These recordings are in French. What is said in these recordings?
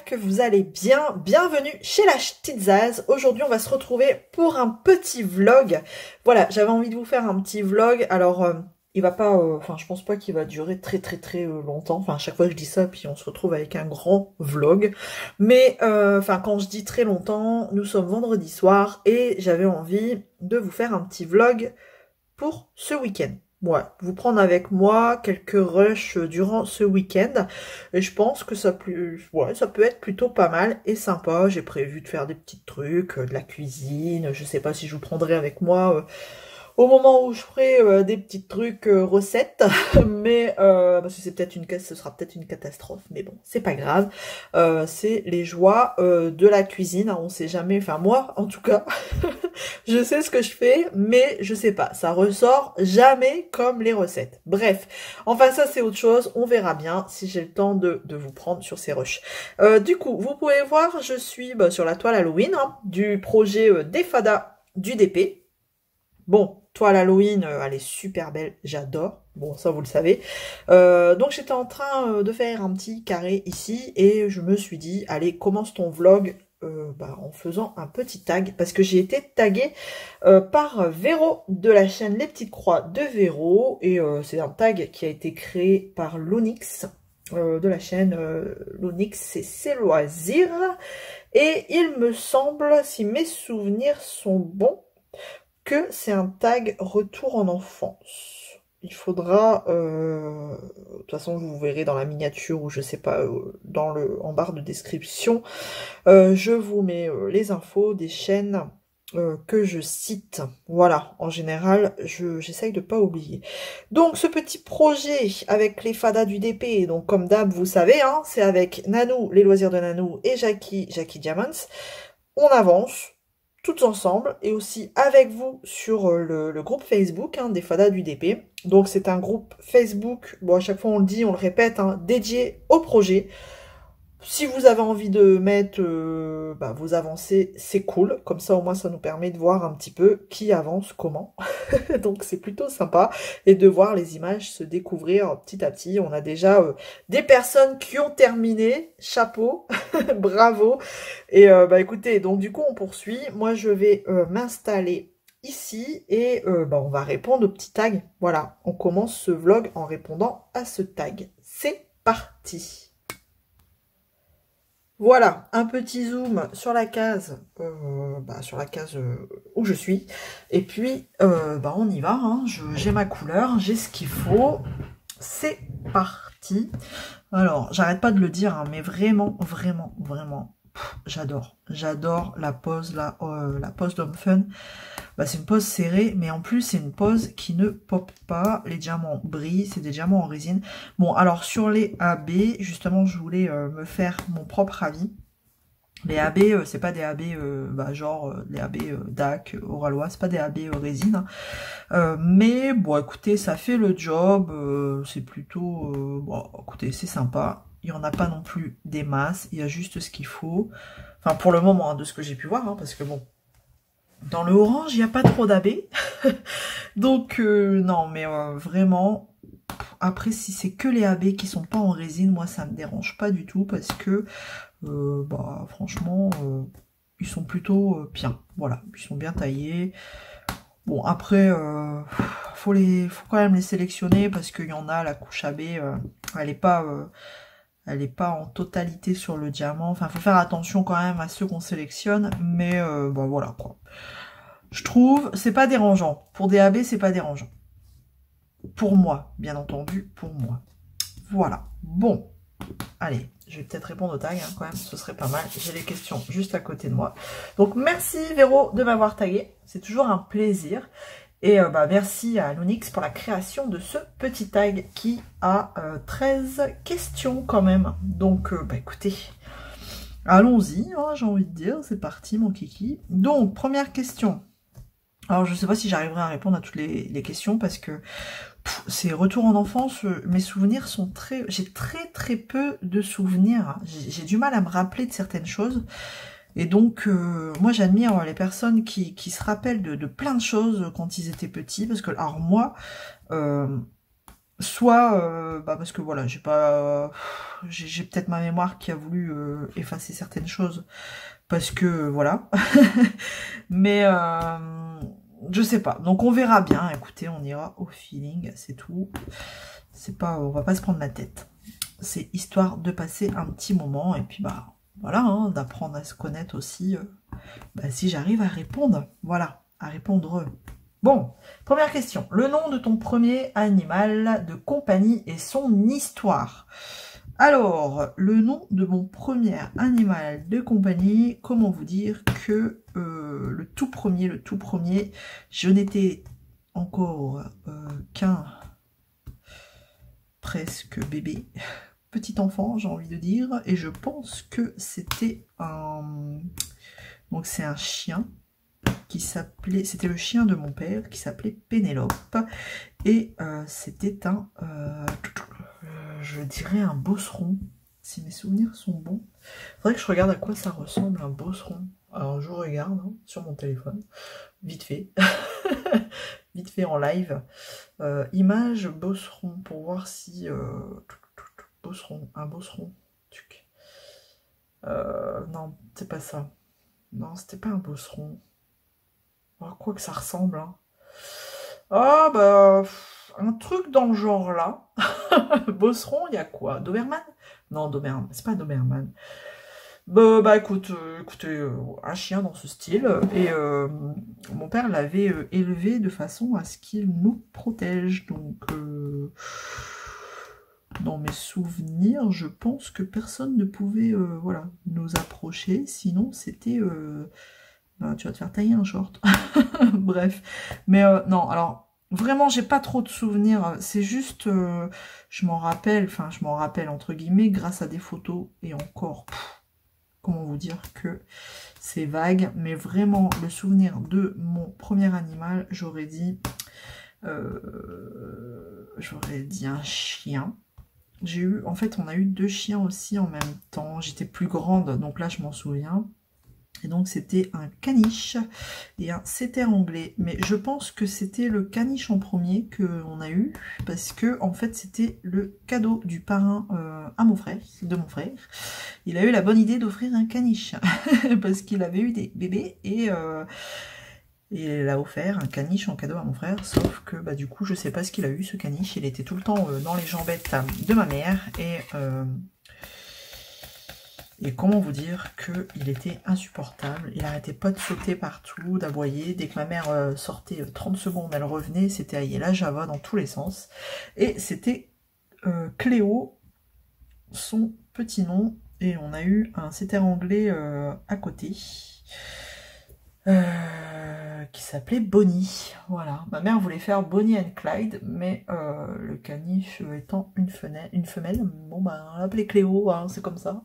j'espère que vous allez bien. Bienvenue chez la Petite Zaz. Aujourd'hui, on va se retrouver pour un petit vlog. Voilà, j'avais envie de vous faire un petit vlog. Alors, il va pas... Enfin, je pense pas qu'il va durer très longtemps. Enfin, à chaque fois que je dis ça, puis on se retrouve avec un grand vlog. Mais, enfin, quand je dis très longtemps, nous sommes vendredi soir et j'avais envie de vous faire un petit vlog pour ce week-end. Ouais, vous prendre avec moi quelques rushs durant ce week-end. Et je pense que ça peut être plutôt pas mal et sympa. J'ai prévu de faire des petits trucs, de la cuisine. Je sais pas si je vous prendrai avec moi au moment où je ferai des petits trucs recettes, mais parce que ce sera peut-être une catastrophe, mais bon, c'est pas grave. C'est les joies de la cuisine, hein, on sait jamais, enfin moi en tout cas, je sais ce que je fais, mais je sais pas, ça ressort jamais comme les recettes. Bref, enfin ça c'est autre chose, on verra bien si j'ai le temps de vous prendre sur ces rushs. Du coup, vous pouvez voir, je suis sur la toile Halloween hein, du projet des fadas du DP. Bon, toile Halloween, elle est super belle, j'adore. Bon, ça vous le savez. Donc j'étais en train de faire un petit carré ici et je me suis dit, allez, commence ton vlog en faisant un petit tag. Parce que j'ai été taguée par Véro de la chaîne Les Petites Croix de Véro. Et c'est un tag qui a été créé par Lonix de la chaîne Lonix, c'est ses loisirs. Et il me semble, si mes souvenirs sont bons, que c'est un tag retour en enfance. Il faudra, de toute façon vous verrez dans la miniature ou je sais pas, en barre de description, je vous mets les infos des chaînes que je cite. Voilà, en général, j'essaye de pas oublier. Donc ce petit projet avec les fadas du DP, donc comme d'hab vous savez, hein, c'est avec Nanou, les loisirs de Nanou et Jackie Diamonds. On avance toutes ensemble et aussi avec vous sur le groupe Facebook hein, des fadas du DP. Donc c'est un groupe Facebook, bon à chaque fois on le dit, on le répète, hein, dédié au projet. Si vous avez envie de mettre vos avancées, c'est cool. Comme ça, au moins, ça nous permet de voir un petit peu qui avance comment. Donc, c'est plutôt sympa. Et de voir les images se découvrir petit à petit. On a déjà des personnes qui ont terminé. Chapeau. Bravo. Et écoutez, donc du coup, on poursuit. Moi, je vais m'installer ici. Et on va répondre au petit tag. Voilà, on commence ce vlog en répondant à ce tag. C'est parti. Voilà, un petit zoom sur la case, où je suis. Et puis, on y va. Hein. J'ai ma couleur, j'ai ce qu'il faut. C'est parti. Alors, j'arrête pas de le dire, hein, mais vraiment, j'adore. J'adore la pose, la pose d'homme fun. C'est une pose serrée, mais en plus, c'est une pose qui ne pop pas. Les diamants brillent, c'est des diamants en résine. Bon, alors, sur les AB, justement, je voulais me faire mon propre avis. Les AB, c'est pas des AB, les AB DAC, Oralois, c'est pas des AB résine. Mais, bon, écoutez, ça fait le job. C'est plutôt... écoutez, c'est sympa. Il n'y en a pas non plus des masses. Il y a juste ce qu'il faut. Enfin, pour le moment, hein, de ce que j'ai pu voir, hein, parce que bon... Dans le orange, il n'y a pas trop d'AB. Donc, non, mais vraiment, après, si c'est que les AB qui sont pas en résine, moi, ça me dérange pas du tout parce que, franchement, ils sont plutôt bien. Voilà, ils sont bien taillés. Bon, après, faut quand même les sélectionner parce qu'il y en a, la couche AB, elle n'est pas... elle n'est pas en totalité sur le diamant. Enfin, il faut faire attention quand même à ceux qu'on sélectionne. Mais voilà quoi. Je trouve, c'est pas dérangeant. Pour des AB, c'est pas dérangeant. Pour moi, bien entendu, pour moi. Voilà. Bon. Allez, je vais peut-être répondre au tag hein, quand même. Ce serait pas mal. J'ai les questions juste à côté de moi. Donc, merci Véro de m'avoir tagué. C'est toujours un plaisir. Et merci à Lonix pour la création de ce petit tag qui a 13 questions quand même. Donc, écoutez, allons-y, hein, j'ai envie de dire. C'est parti, mon kiki. Donc, première question. Alors, je ne sais pas si j'arriverai à répondre à toutes les questions parce que c'est retour en enfance. Mes souvenirs sont très... J'ai très peu de souvenirs. J'ai du mal à me rappeler de certaines choses. Et donc, moi, j'admire les personnes qui se rappellent de plein de choses quand ils étaient petits. Parce que, alors moi, soit parce que voilà, j'ai peut-être ma mémoire qui a voulu effacer certaines choses parce que voilà. Mais je sais pas. Donc on verra bien. Écoutez, on ira au feeling, c'est tout. C'est pas, on va pas se prendre la tête. C'est histoire de passer un petit moment et puis bah voilà, hein, d'apprendre à se connaître aussi. Si j'arrive à répondre, voilà, à répondre. Bon, première question. Le nom de ton premier animal de compagnie et son histoire. Alors, le nom de mon premier animal de compagnie, comment vous dire que le tout premier, je n'étais encore qu'un presque bébé, petit enfant, j'ai envie de dire, et je pense que c'était un... Donc c'est un chien qui s'appelait... C'était le chien de mon père qui s'appelait Pénélope, et c'était un... je dirais un bosseron, si mes souvenirs sont bons. Faudrait que je regarde à quoi ça ressemble un bosseron. Alors je regarde hein, sur mon téléphone, vite fait, vite fait en live. Image bosseron pour voir si bosseron, un bosseron. Non, c'est pas ça. Non, c'était pas un bosseron. Alors, quoi que ça ressemble. Hein. Ah bah un truc dans le genre là. Bosseron, il y a quoi? Doberman? Non, Doberman, c'est pas Doberman. Écoute, écoutez, un chien dans ce style. Et mon père l'avait élevé de façon à ce qu'il nous protège. Donc, dans mes souvenirs, je pense que personne ne pouvait voilà, nous approcher. Sinon, c'était... tu vas te faire tailler un short. Bref. Mais non, alors... Vraiment, j'ai pas trop de souvenirs. C'est juste, je m'en rappelle entre guillemets, grâce à des photos. Et encore, comment vous dire que c'est vague. Mais vraiment, le souvenir de mon premier animal, j'aurais dit un chien. En fait, on a eu 2 chiens aussi en même temps. J'étais plus grande, donc là, je m'en souviens. Et donc, c'était un caniche et un setter anglais. Mais je pense que c'était le caniche en premier qu'on a eu. Parce que, en fait, c'était le cadeau du parrain de mon frère. Il a eu la bonne idée d'offrir un caniche. Parce qu'il avait eu des bébés et il a offert un caniche en cadeau à mon frère. Sauf que, du coup, je sais pas ce qu'il a eu, ce caniche. Il était tout le temps dans les jambettes de ma mère. Et comment vous dire qu'il était insupportable. Il n'arrêtait pas de sauter partout, d'aboyer. Dès que ma mère sortait 30 secondes, elle revenait. C'était aïe la Java dans tous les sens. Et c'était Cléo, son petit nom. Et on a eu un setter anglais à côté. Qui s'appelait Bonnie. Voilà. Ma mère voulait faire Bonnie and Clyde, mais le caniche étant une femelle, bon on l'appelait Cléo, hein, c'est comme ça.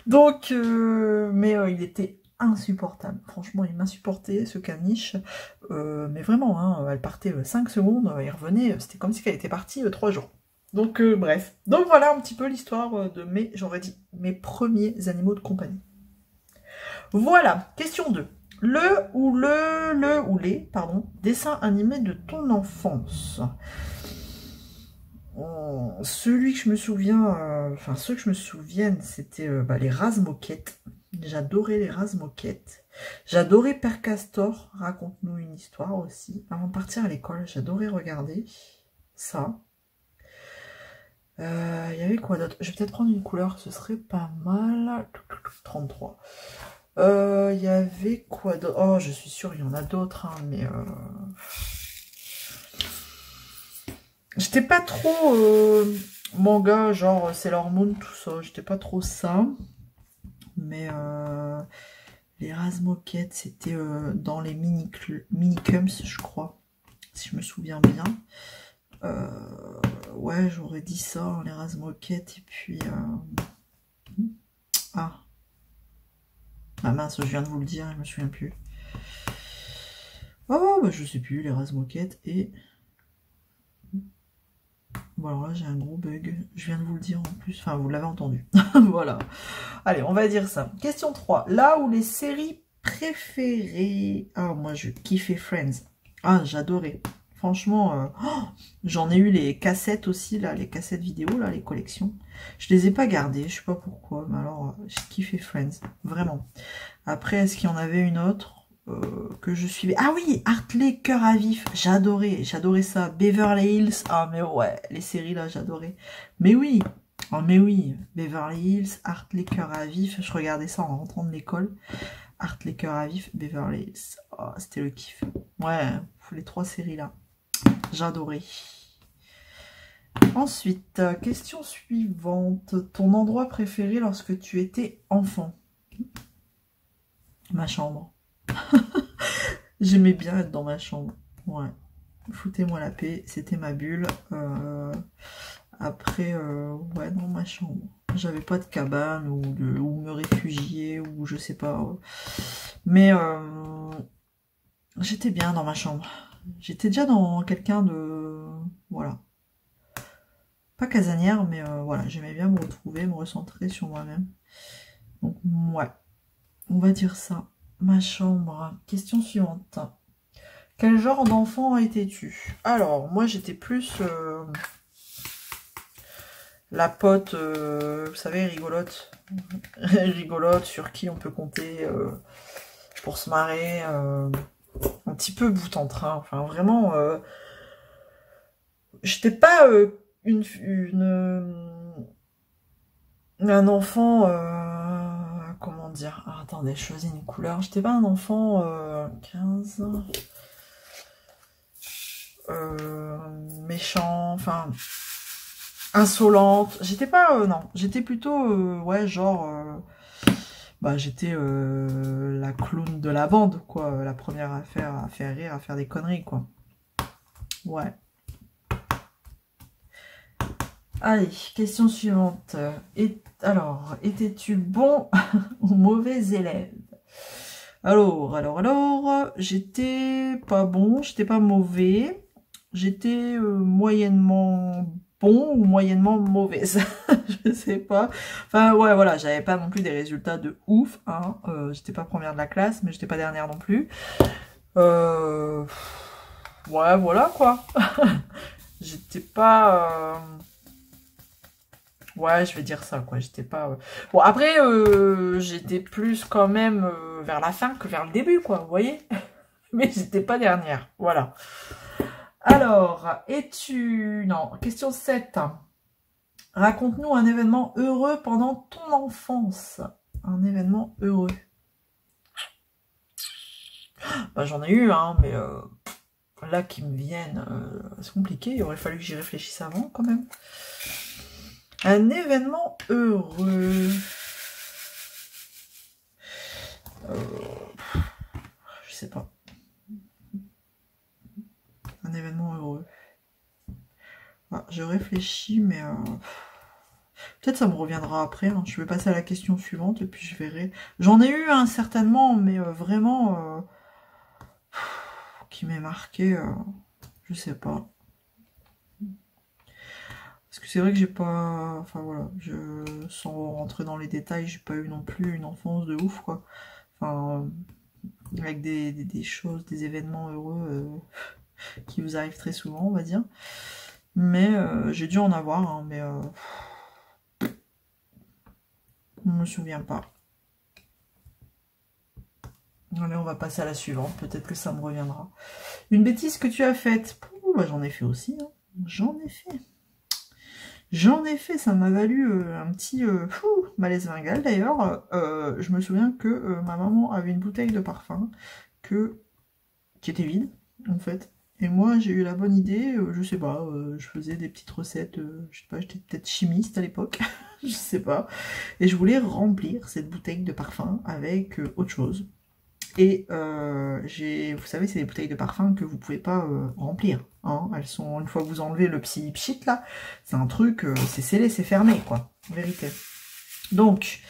Donc, il était insupportable. Franchement, il m'insupportait ce caniche. Mais vraiment, hein, elle partait 5 secondes, il revenait, c'était comme si elle était partie 3 jours. Donc, bref. Donc voilà un petit peu l'histoire de j'aurais dit, mes premiers animaux de compagnie. Voilà, question 2. Le ou les dessins animés de ton enfance. Celui que je me souviens, ceux que je me souvienne, c'était les Razmoquettes. J'adorais les Razmoquettes. J'adorais Père Castor, raconte-nous une histoire aussi. Avant de partir à l'école, j'adorais regarder ça. Il y avait quoi d'autre? Je vais peut-être prendre une couleur, ce serait pas mal. 33. Il y avait quoi d'autre? Oh, je suis sûre, il y en a d'autres, hein, mais... J'étais pas trop manga, genre Sailor Moon, tout ça. J'étais pas trop ça. Mais les Razmoquettes, c'était dans les minicums, je crois. Si je me souviens bien. Ouais, j'aurais dit ça, les Razmoquettes. Et puis... Ah mince, je viens de vous le dire, je me souviens plus. Oh, je sais plus, les Razmoquettes et... Bon, alors là, j'ai un gros bug. Je viens de vous le dire en plus. Enfin, vous l'avez entendu. Voilà. Allez, on va dire ça. Question 3. Là où les séries préférées... Ah, moi, je kiffais Friends. Ah, j'adorais. Franchement, j'en ai eu les cassettes aussi, là, les cassettes vidéo, là, les collections. Je les ai pas gardées, je sais pas pourquoi, mais alors, j'ai kiffé Friends, vraiment. Après, est-ce qu'il y en avait une autre que je suivais? Ah oui, Hartley, Cœur à vif, j'adorais ça. Beverly Hills, ah mais ouais, les séries là, j'adorais. Mais oui, oh mais oui, Beverly Hills, Hartley, Cœur à vif, je regardais ça en rentrant de l'école. Hartley, Cœur à vif, Beverly Hills, oh, c'était le kiff. Ouais, les 3 séries là, j'adorais. Ensuite, question suivante. Ton endroit préféré lorsque tu étais enfant? Ma chambre. J'aimais bien être dans ma chambre. Ouais. Foutez-moi la paix, c'était ma bulle. Après, ouais, dans ma chambre. J'avais pas de cabane où me réfugier ou je sais pas. Mais j'étais bien dans ma chambre. J'étais déjà dans quelqu'un de... Voilà. Pas casanière, mais voilà, j'aimais bien me retrouver, me recentrer sur moi-même. Donc, ouais, on va dire ça. Ma chambre. Question suivante. Quel genre d'enfant étais-tu? Alors, moi, j'étais plus la pote, vous savez, rigolote. Rigolote, sur qui on peut compter pour se marrer. Un petit peu bout en train. Enfin, vraiment, j'étais pas un enfant... comment dire? Ah, attendez, je choisis une couleur. J'étais pas un enfant 15... méchant, enfin insolente. J'étais pas, non, j'étais plutôt, ouais, genre, bah j'étais la clown de la bande, quoi, la première à faire rire, à faire des conneries, quoi. Ouais. Allez, question suivante. Alors, étais-tu bon ou mauvais élève? Alors, j'étais pas bon, j'étais pas mauvais. J'étais moyennement bon ou moyennement mauvaise. Je sais pas. Enfin, ouais, voilà, j'avais pas non plus des résultats de ouf. Hein. J'étais pas première de la classe, mais j'étais pas dernière non plus. Ouais, voilà, quoi. J'étais pas... Ouais, je vais dire ça, quoi. J'étais pas... Bon, après, j'étais plus quand même vers la fin que vers le début, quoi, vous voyez. Mais j'étais pas dernière, voilà. Alors, es-tu... Non, question 7. Raconte-nous un événement heureux pendant ton enfance. Un événement heureux. Bah, j'en ai eu, hein, mais là, qui me viennent... c'est compliqué, il aurait fallu que j'y réfléchisse avant, quand même. Un événement heureux. Je sais pas. Un événement heureux. Ah, je réfléchis, mais peut-être ça me reviendra après. Hein. Je vais passer à la question suivante et puis je verrai. J'en ai eu un certainement, mais vraiment qui m'est marqué. Je sais pas. Parce que c'est vrai que j'ai pas... Enfin voilà, sans rentrer dans les détails, j'ai pas eu non plus une enfance de ouf, quoi. Enfin, avec des choses, des événements heureux qui vous arrivent très souvent, on va dire. Mais j'ai dû en avoir, hein, mais je me souviens pas. Allez, on va passer à la suivante, peut-être que ça me reviendra. Une bêtise que tu as faite. Bah, j'en ai fait aussi, hein. J'en ai fait. J'en ai fait, ça m'a valu un petit malaise vingal. D'ailleurs, je me souviens que ma maman avait une bouteille de parfum qui était vide, en fait. Et moi, j'ai eu la bonne idée, je sais pas, je faisais des petites recettes, je sais pas, j'étais peut-être chimiste à l'époque, je sais pas. Et je voulais remplir cette bouteille de parfum avec autre chose. Et vous savez, c'est des bouteilles de parfum que vous pouvez pas remplir. Hein. Elles sont, une fois que vous enlevez le petit pchit là, c'est un truc, c'est scellé, c'est fermé, quoi, en vérité. Donc,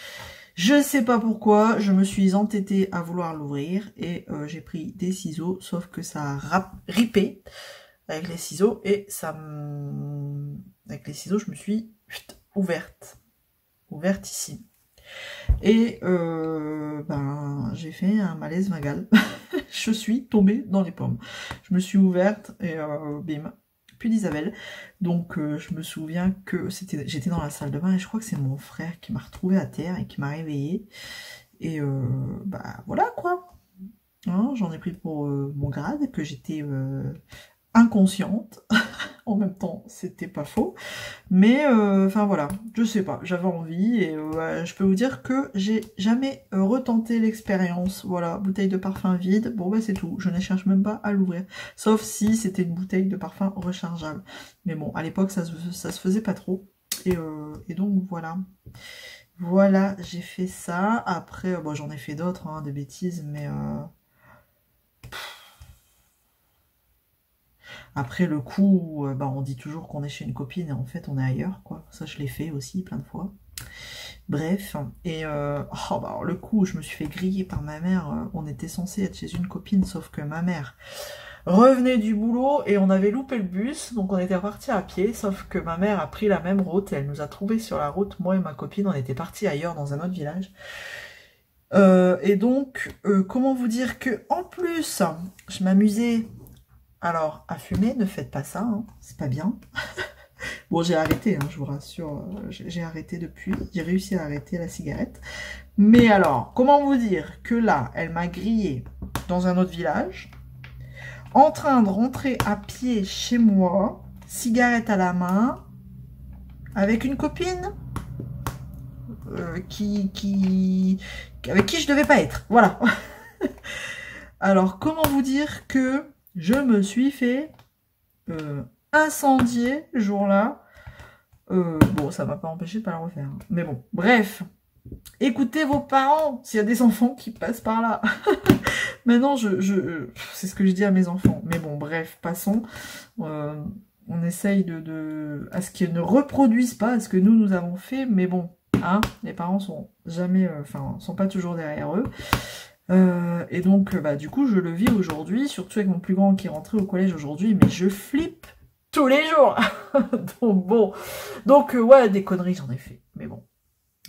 je sais pas pourquoi, je me suis entêtée à vouloir l'ouvrir et j'ai pris des ciseaux, sauf que ça a ripé avec les ciseaux et avec les ciseaux, je me suis ouverte ici. Et ben, j'ai fait un malaise vagal. je suis tombée dans les pommes. Je me suis ouverte et bim, plus d'Isabelle. Donc je me souviens que j'étais dans la salle de bain et je crois que c'est mon frère qui m'a retrouvée à terre et qui m'a réveillée. Et bah voilà quoi. Hein, j'en ai pris pour mon grade, que j'étais inconsciente. En même temps, c'était pas faux. Mais, enfin voilà, je sais pas, j'avais envie. Et je peux vous dire que j'ai jamais retenté l'expérience. Voilà, bouteille de parfum vide. Bon, bah c'est tout. Je ne cherche même pas à l'ouvrir. Sauf si c'était une bouteille de parfum rechargeable. Mais bon, à l'époque, ça se faisait pas trop. Et donc, voilà. Voilà, j'ai fait ça. Après, bon, j'en ai fait d'autres, hein, des bêtises, mais... Après le coup, bah, on dit toujours qu'on est chez une copine et en fait on est ailleurs, quoi. Ça je l'ai fait aussi plein de fois. Bref, et oh, bah, alors, le coup où je me suis fait griller par ma mère, on était censé être chez une copine, sauf que ma mère revenait du boulot et on avait loupé le bus, donc on était reparti à pied, sauf que ma mère a pris la même route, elle nous a trouvés sur la route, moi et ma copine, on était partis ailleurs dans un autre village. Et donc, comment vous dire que en plus, je m'amusais. Alors, à fumer, ne faites pas ça, hein, c'est pas bien. Bon, j'ai arrêté, hein, je vous rassure, j'ai arrêté depuis, j'ai réussi à arrêter la cigarette. Mais alors, comment vous dire que là, elle m'a grillé dans un autre village, en train de rentrer à pied chez moi, cigarette à la main, avec une copine avec qui je devais pas être, voilà. Alors, comment vous dire que je me suis fait incendier le jour-là. Bon, ça m'a pas empêché de pas le refaire. Mais bon, bref. Écoutez vos parents s'il y a des enfants qui passent par là. Maintenant, c'est ce que je dis à mes enfants. Mais bon, bref, passons. On essaye à ce qu'ils ne reproduisent pas ce que nous avons fait. Mais bon, hein, les parents sont jamais, sont pas toujours derrière eux. Et donc, bah, du coup, je le vis aujourd'hui, surtout avec mon plus grand qui est rentré au collège aujourd'hui, mais je flippe tous les jours. Donc, bon. Donc, ouais, des conneries, j'en ai fait. Mais bon.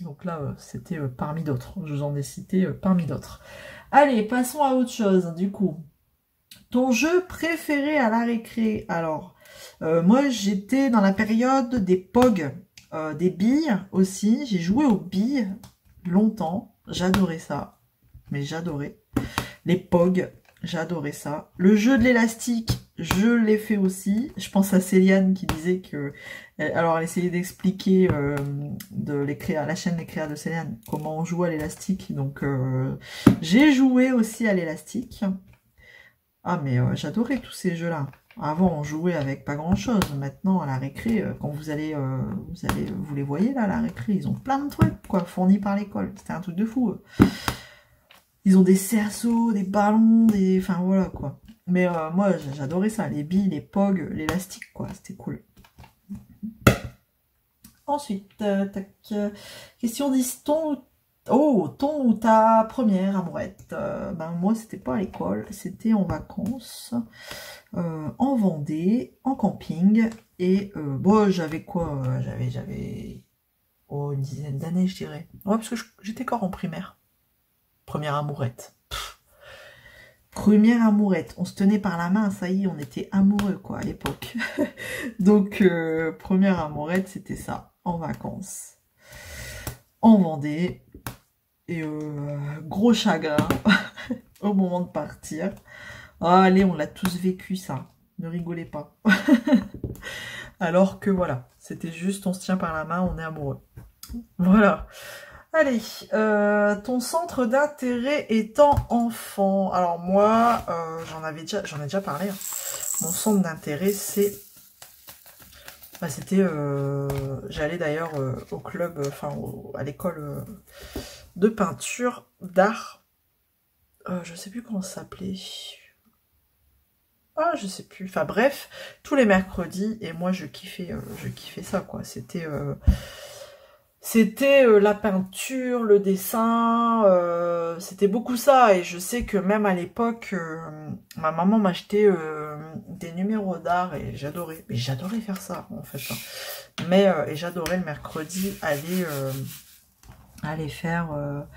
Donc là, c'était parmi d'autres. Je vous en ai cité parmi d'autres. Allez, passons à autre chose, du coup. Ton jeu préféré à la récré? Alors, moi, j'étais dans la période des POG, des billes aussi. J'ai joué aux billes longtemps. J'adorais ça. Mais j'adorais. Les POG, j'adorais ça. Le jeu de l'élastique, je l'ai fait aussi. Je pense à Céliane qui disait que... Alors, elle essayait d'expliquer la chaîne Les Créas de Céliane, comment on joue à l'élastique. Donc, j'ai joué aussi à l'élastique. Ah, mais j'adorais tous ces jeux-là. Avant, on jouait avec pas grand-chose. Maintenant, à la récré, quand vous les voyez là, à la récré, ils ont plein de trucs, quoi, fournis par l'école. C'était un truc de fou. Ils ont des cerceaux, des ballons, enfin voilà quoi. Mais moi j'adorais ça, les billes, les POG, l'élastique quoi, c'était cool. Ensuite, tac, question 10, ton ou ta première amourette. Ben moi c'était pas à l'école, c'était en vacances, en Vendée, en camping. Et bon j'avais quoi, j'avais une dizaine d'années je dirais. Ouais parce que j'étais encore en primaire. Première amourette. Première amourette. On se tenait par la main, ça y est, on était amoureux, quoi, à l'époque. Donc, première amourette, c'était ça, en vacances. En Vendée. Et gros chagrin au moment de partir. Ah, allez, on l'a tous vécu, ça. Ne rigolez pas. Alors que, voilà, c'était juste, on se tient par la main, on est amoureux. Voilà. Allez, ton centre d'intérêt étant enfant. Alors moi, j'en ai déjà parlé. Hein. Mon centre d'intérêt, c'était, j'allais d'ailleurs au club, à l'école de peinture, d'art. Je sais plus comment ça s'appelait. Ah, je sais plus. Enfin bref, tous les mercredis. Et moi, je kiffais ça, quoi. C'était la peinture, le dessin, c'était beaucoup ça. Et je sais que même à l'époque, ma maman m'achetait des numéros d'art et j'adorais. Mais j'adorais faire ça, en fait. Mais, et j'adorais le mercredi aller faire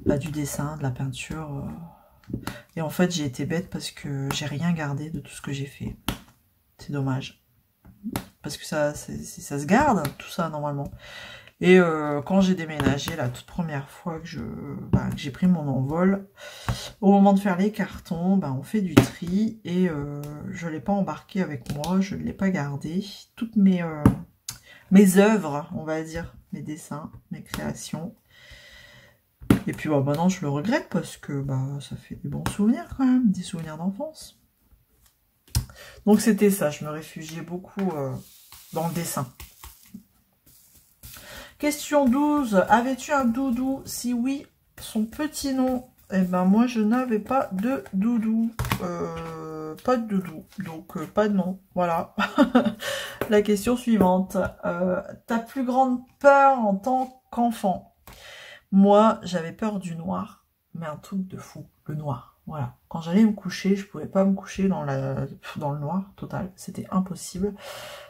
du dessin, de la peinture. Et en fait, j'ai été bête parce que j'ai rien gardé de tout ce que j'ai fait. C'est dommage. Parce que ça se garde, tout ça, normalement. Et quand j'ai déménagé, la toute première fois que j'ai pris mon envol, au moment de faire les cartons, on fait du tri. Et je ne l'ai pas embarqué avec moi, je ne l'ai pas gardé. Toutes mes œuvres, on va dire, mes dessins, mes créations. Et puis maintenant, je le regrette parce que ça fait des bons souvenirs quand même, des souvenirs d'enfance. Donc c'était ça, je me réfugiais beaucoup dans le dessin. Question 12. Avais-tu un doudou? Si oui, son petit nom. Eh ben moi, je n'avais pas de doudou. Pas de doudou. Donc, pas de nom. Voilà. La question suivante. Ta plus grande peur en tant qu'enfant? Moi, j'avais peur du noir. Mais un truc de fou. Le noir. Voilà. Quand j'allais me coucher, je pouvais pas me coucher dans le noir total. C'était impossible.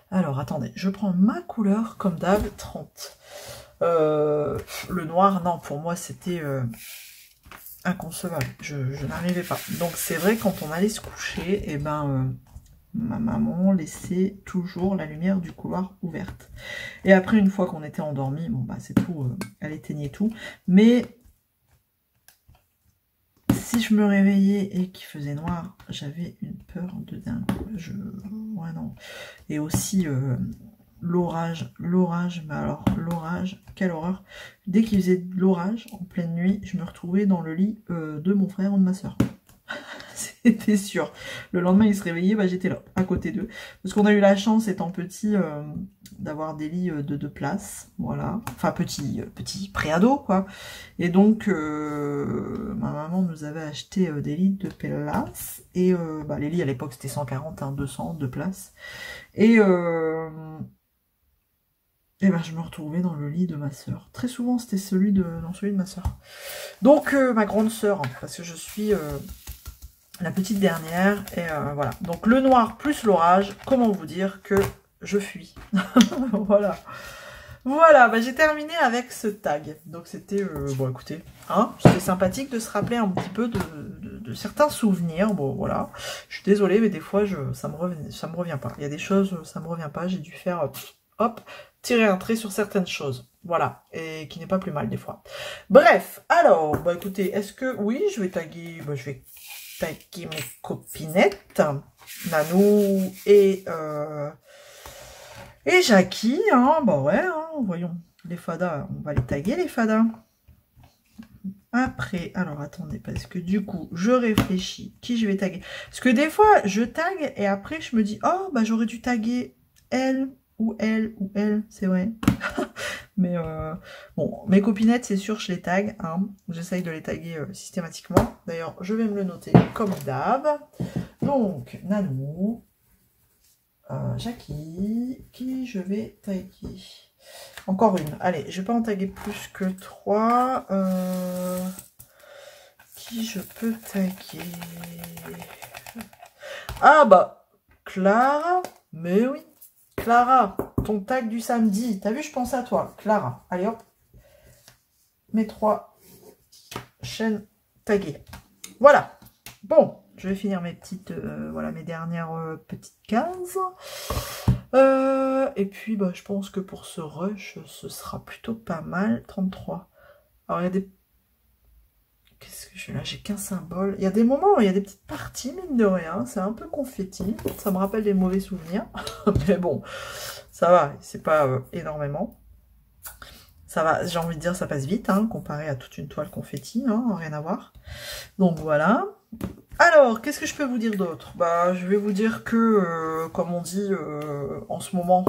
Alors, attendez, je prends ma couleur, comme d'hab, 30. Le noir, non, pour moi, c'était inconcevable. Je n'arrivais pas. Donc, c'est vrai, quand on allait se coucher, ma maman laissait toujours la lumière du couloir ouverte. Et après, une fois qu'on était endormi, c'est tout, elle éteignait tout. Mais si je me réveillais et qu'il faisait noir, j'avais une peur de dingue. Ouais, non. Et aussi, l'orage, mais alors, l'orage, quelle horreur. Dès qu'il faisait de l'orage, en pleine nuit, je me retrouvais dans le lit de mon frère ou de ma soeur. C'était sûr. Le lendemain, ils se réveillaient, j'étais là, à côté d'eux. Parce qu'on a eu la chance, étant petit, d'avoir des lits de 2 places. Voilà. Enfin, petit pré-ado, quoi. Et donc, ma maman nous avait acheté des lits de place. Et les lits, à l'époque, c'était 140, 200, 2 places. Et je me retrouvais dans le lit de ma soeur. Très souvent, c'était dans celui de ma soeur. Donc, ma grande soeur, parce que je suis la petite dernière. Et voilà. Donc, le noir plus l'orage, comment vous dire que je fuis. Voilà. Voilà, j'ai terminé avec ce tag. Donc, c'était, écoutez, c'était sympathique de se rappeler un petit peu de certains souvenirs. Bon, voilà. Je suis désolée, mais des fois, ça me revient pas. Il y a des choses, ça me revient pas. J'ai dû faire, hop, tirer un trait sur certaines choses. Voilà. Et qui n'est pas plus mal, des fois. Bref. Alors, écoutez, est-ce que, oui, je vais taguer, je vais taguer mes copinettes. Nanou et Jackie, voyons, les fadas, on va les taguer, les fadas. Après, alors attendez, parce que du coup, je réfléchis, qui je vais taguer. Parce que des fois, je tague et après, je me dis, oh, j'aurais dû taguer elle, c'est vrai. Mais bon, mes copinettes, c'est sûr, je les tag. J'essaye de les taguer systématiquement. D'ailleurs, je vais me le noter comme d'hab. Donc, Nanou. Jackie, qui je vais taguer? Encore une. Allez, je vais pas en taguer plus que 3. Qui je peux taguer? Clara. Mais oui, Clara, ton tag du samedi. T'as vu, je pense à toi, Clara. Allez hop. Mes 3 chaînes taguées. Voilà. Bon. Je vais finir mes petites, mes dernières petites cases. Et puis, je pense que pour ce rush, ce sera plutôt pas mal. 33. Alors, il y a des... Qu'est-ce que j'ai là? J'ai qu'un symbole. Il y a des moments où il y a des petites parties, mine de rien. C'est un peu confetti. Ça me rappelle des mauvais souvenirs. Mais bon, ça va. C'est pas énormément. Ça va, j'ai envie de dire, ça passe vite, comparé à toute une toile confetti. Rien à voir. Donc, voilà. Alors, qu'est-ce que je peux vous dire d'autre? Je vais vous dire que, comme on dit en ce moment,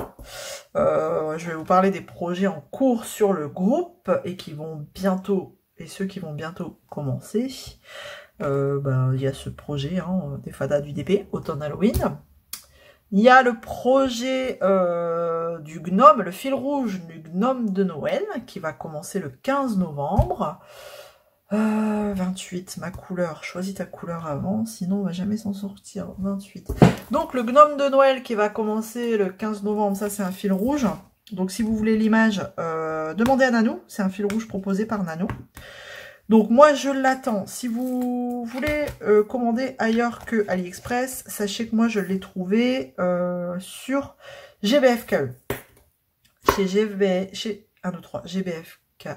je vais vous parler des projets en cours sur le groupe et qui vont bientôt, et ceux qui vont bientôt commencer. Il y a ce projet des fadas du DP, automne Halloween. Il y a le projet du gnome, le fil rouge du gnome de Noël, qui va commencer le 15 novembre. 28, ma couleur. Choisis ta couleur avant, sinon on va jamais s'en sortir. 28. Donc le gnome de Noël qui va commencer le 15 novembre, ça c'est un fil rouge. Donc si vous voulez l'image, demandez à Nanou. C'est un fil rouge proposé par Nanou. Donc moi je l'attends. Si vous voulez commander ailleurs que AliExpress, sachez que moi je l'ai trouvé sur GBFKE. Chez 1, 2, 3, GBFKE.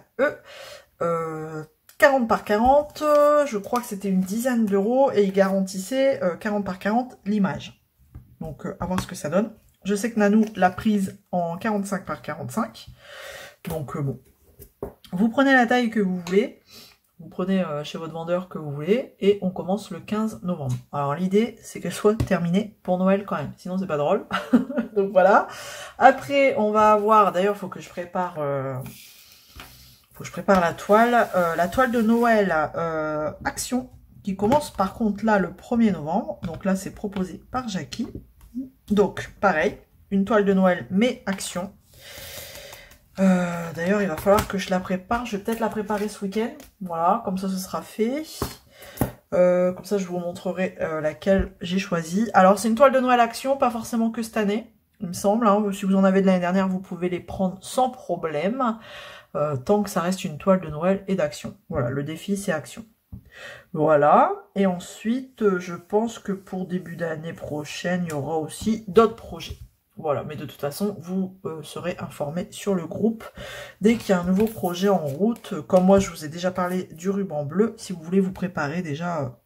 40 par 40, je crois que c'était une dizaine d'euros et il garantissait 40 par 40 l'image. Donc à voir ce que ça donne. Je sais que Nanou l'a prise en 45 par 45. Donc bon. Vous prenez la taille que vous voulez. Vous prenez chez votre vendeur que vous voulez. Et on commence le 15 novembre. Alors l'idée, c'est qu'elle soit terminée pour Noël quand même. Sinon, c'est pas drôle. Donc voilà. Après, on va avoir... D'ailleurs, il faut que je prépare... la toile. La toile de Noël Action. Qui commence par contre là le 1er novembre. Donc là, c'est proposé par Jackie. Donc, pareil. Une toile de Noël, mais Action. D'ailleurs, il va falloir que je la prépare. Je vais peut-être la préparer ce week-end. Voilà, comme ça, ce sera fait. Comme ça, je vous montrerai laquelle j'ai choisie. Alors, c'est une toile de Noël Action, pas forcément que cette année, il me semble. Hein. Si vous en avez de l'année dernière, vous pouvez les prendre sans problème. Tant que ça reste une toile de Noël et d'Action. Voilà, le défi, c'est Action. Voilà. Et ensuite, je pense que pour début d'année prochaine, il y aura aussi d'autres projets. Voilà, mais de toute façon, vous serez informés sur le groupe dès qu'il y a un nouveau projet en route. Comme moi, je vous ai déjà parlé du ruban bleu. Si vous voulez vous préparer déjà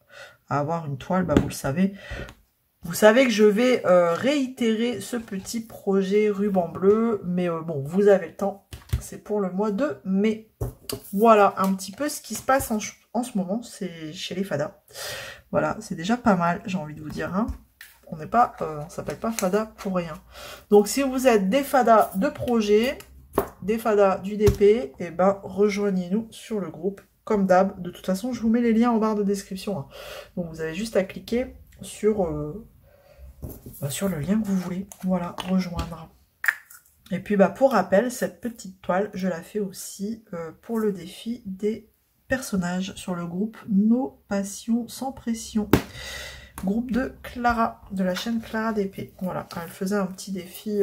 à avoir une toile, bah, vous le savez. Vous savez que je vais réitérer ce petit projet ruban bleu. Mais bon, vous avez le temps. C'est pour le mois de mai. Voilà, un petit peu ce qui se passe en ce moment. C'est chez les Fada. Voilà, c'est déjà pas mal, j'ai envie de vous dire. Hein. On n'est pas, on s'appelle pas Fada pour rien. Donc si vous êtes des Fada de projet, des Fada du DP, et ben rejoignez-nous sur le groupe comme d'hab. De toute façon, je vous mets les liens en barre de description. Hein. Donc vous avez juste à cliquer sur sur le lien que vous voulez. Voilà, rejoindre. Et puis bah pour rappel, cette petite toile, je la fais aussi pour le défi des personnages sur le groupe Nos Passions sans pression. Groupe de Clara, de la chaîne Clara DP. Voilà, elle faisait un petit défi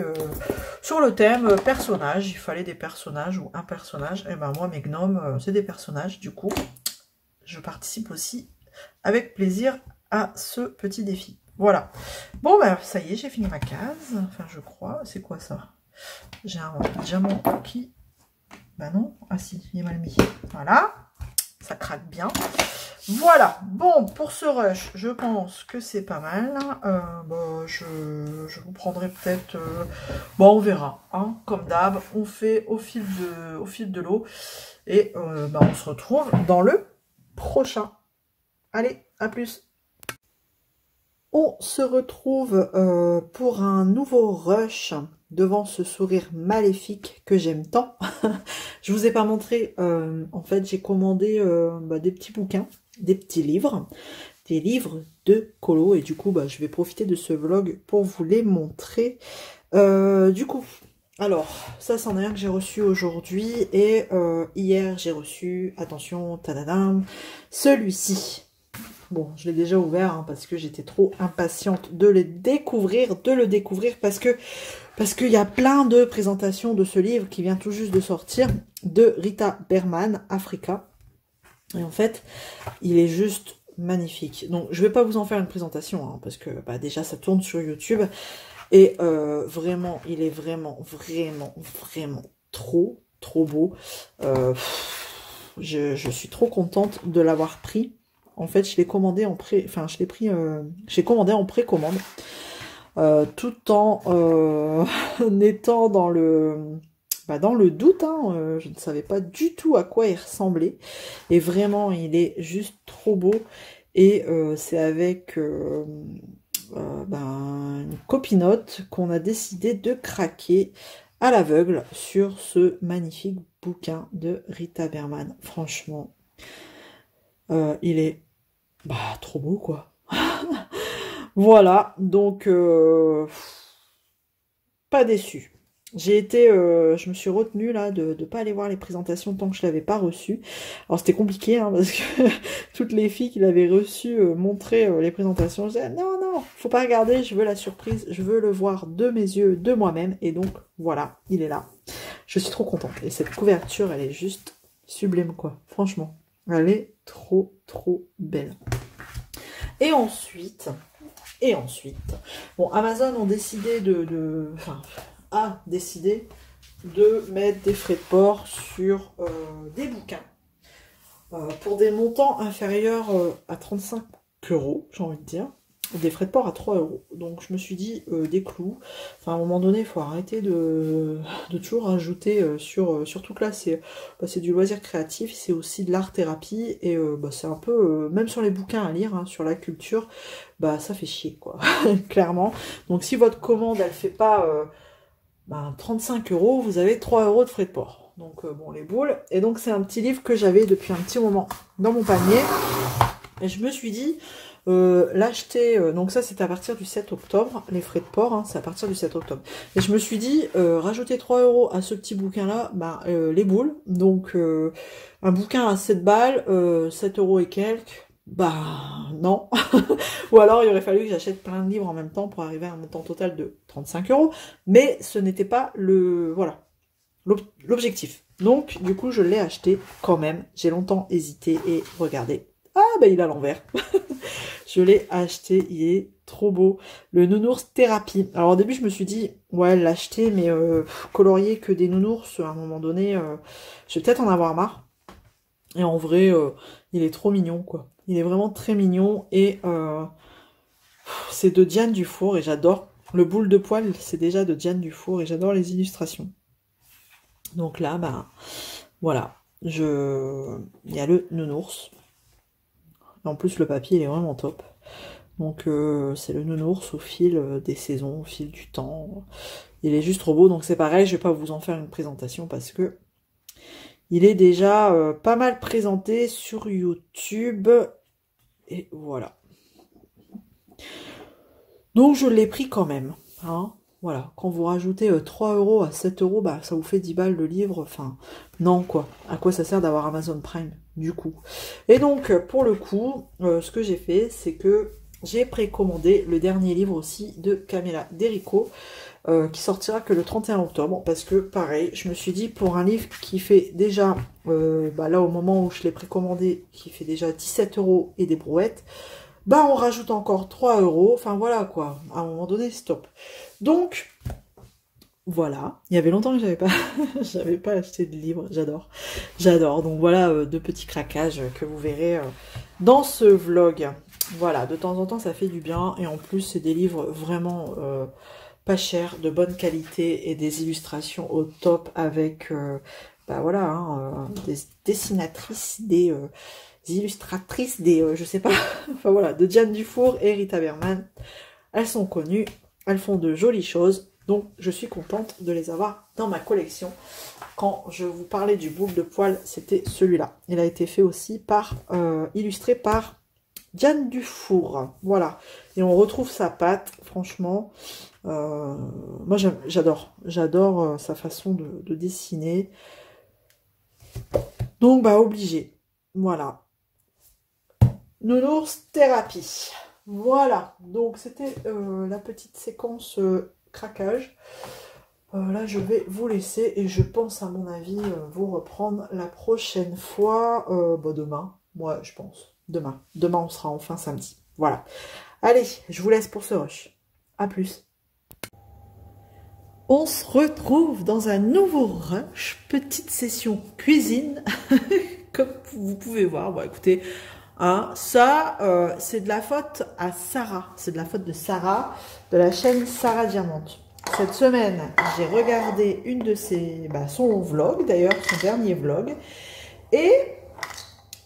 sur le thème personnage. Il fallait des personnages ou un personnage. Et ben moi, mes gnomes, c'est des personnages. Du coup, je participe aussi avec plaisir à ce petit défi. Voilà. Bon, ben ça y est, j'ai fini ma case. Enfin, je crois. C'est quoi ça? J'ai un diamant qui... Ben non. Ah si, il est mal mis. Voilà. Ça craque bien. Voilà, bon, pour ce rush, je pense que c'est pas mal. Bah, je vous prendrai peut-être... bon, on verra, hein, comme d'hab, on fait au fil de l'eau. Et bah, on se retrouve dans le prochain. Allez, à plus. On se retrouve pour un nouveau rush devant ce sourire maléfique que j'aime tant. Je vous ai pas montré, en fait, j'ai commandé bah, des petits bouquins. Des petits livres, des livres de colo, et du coup bah, je vais profiter de ce vlog pour vous les montrer. Du coup, alors ça c'en est un que j'ai reçu aujourd'hui, et hier j'ai reçu, attention, tadadam, celui-ci. Bon, je l'ai déjà ouvert hein, parce que j'étais trop impatiente de le découvrir, parce qu'il y a plein de présentations de ce livre qui vient tout juste de sortir, de Rita Berman, Africa. Et en fait, il est juste magnifique. Donc, je vais pas vous en faire une présentation, hein, parce que bah, déjà, ça tourne sur YouTube. Et vraiment, il est vraiment trop beau. Je suis trop contente de l'avoir pris. En fait, je l'ai commandé en pré... Enfin, je l'ai pris... j'ai commandé en précommande. Tout en étant dans le... Bah dans le doute, hein, je ne savais pas du tout à quoi il ressemblait. Et vraiment, il est juste trop beau. Et c'est avec une copinote qu'on a décidé de craquer à l'aveugle sur ce magnifique bouquin de Rita Berman. Franchement, il est trop beau, quoi. Voilà, donc pas déçu. J'ai été, je me suis retenue là de ne pas aller voir les présentations tant que je l'avais pas reçu. Alors c'était compliqué hein, parce que toutes les filles qui l'avaient reçu montraient les présentations. Je disais non, faut pas regarder, je veux la surprise, je veux le voir de mes yeux, de moi-même. Et donc voilà, il est là. Je suis trop contente. Et cette couverture, elle est juste sublime quoi, franchement. Elle est trop belle. Et ensuite, bon, Amazon ont décidé a décidé de mettre des frais de port sur des bouquins pour des montants inférieurs à 35 €, j'ai envie de dire. Des frais de port à 3 €. Donc je me suis dit des clous. Enfin à un moment donné, il faut arrêter de toujours rajouter surtout que là c'est du loisir créatif, c'est aussi de l'art thérapie et c'est un peu même sur les bouquins à lire, hein, sur la culture, ça fait chier quoi, clairement. Donc si votre commande elle fait pas 35 €, vous avez 3 € de frais de port. Donc bon les boules. Et donc c'est un petit livre que j'avais depuis un petit moment dans mon panier. Et je me suis dit l'acheter, donc ça c'est à partir du 7 octobre, les frais de port, hein, c'est à partir du 7 octobre. Et je me suis dit, rajouter 3 € à ce petit bouquin là, les boules, donc un bouquin à 7 balles, 7 € et quelques, non. Ou alors il aurait fallu que j'achète plein de livres en même temps pour arriver à un montant total de 35 €, mais ce n'était pas l'objectif. Donc du coup je l'ai acheté quand même, j'ai longtemps hésité et regardez. Ah il est à l'envers. Je l'ai acheté, il est trop beau. Le nounours thérapie. Alors au début je me suis dit, ouais l'acheter, mais colorier que des nounours, à un moment donné, je vais peut-être en avoir marre. Et en vrai, il est trop mignon quoi. Il est vraiment très mignon et c'est de Diane Dufour et j'adore. Le boule de poil, c'est déjà de Diane Dufour et j'adore les illustrations. Donc là, voilà. Il y a le nounours. En plus, le papier, il est vraiment top. Donc, c'est le nounours au fil des saisons, au fil du temps. Il est juste trop beau. Donc, c'est pareil, je vais pas vous en faire une présentation parce que il est déjà pas mal présenté sur YouTube. Et voilà. Donc, je l'ai pris quand même. Hein. Voilà. Quand vous rajoutez 3 € à 7 €, ça vous fait 10 balles le livre. Enfin, non, quoi. À quoi ça sert d'avoir Amazon Prime, du coup. Et donc, pour le coup, ce que j'ai fait, c'est que j'ai précommandé le dernier livre aussi de Camilla Derico, qui sortira que le 31 octobre, parce que, pareil, je me suis dit, pour un livre qui fait déjà, là, au moment où je l'ai précommandé, qui fait déjà 17 € et des brouettes, on rajoute encore 3 €, enfin, voilà, quoi. À un moment donné, stop. Donc, voilà, il y avait longtemps que j'avais pas, j'avais pas acheté de livre, j'adore. Donc voilà, deux petits craquages que vous verrez dans ce vlog. Voilà, de temps en temps ça fait du bien et en plus c'est des livres vraiment pas chers, de bonne qualité et des illustrations au top avec, voilà, hein, des dessinatrices, des illustratrices, des, je sais pas, enfin voilà, de Diane Dufour et Rita Berman. Elles sont connues, elles font de jolies choses. Donc, je suis contente de les avoir dans ma collection. Quand je vous parlais du boule de poil, c'était celui-là. Il a été fait aussi par, illustré par Diane Dufour. Voilà. Et on retrouve sa patte, franchement. Moi, j'adore. J'adore sa façon de dessiner. Donc, obligé. Voilà. Nounours thérapie. Voilà. Donc, c'était la petite séquence... craquage. Là je vais vous laisser et je pense à mon avis vous reprendre la prochaine fois demain, moi je pense demain on sera enfin samedi, voilà. Allez, je vous laisse pour ce rush, à plus. On se retrouve dans un nouveau rush, petite session cuisine. Comme vous pouvez voir, écoutez, hein, ça c'est de la faute à Sarah, c'est de la faute de Sarah, de la chaîne Sarah Diamante. Cette semaine, j'ai regardé une de ses, son vlog, d'ailleurs, son dernier vlog, et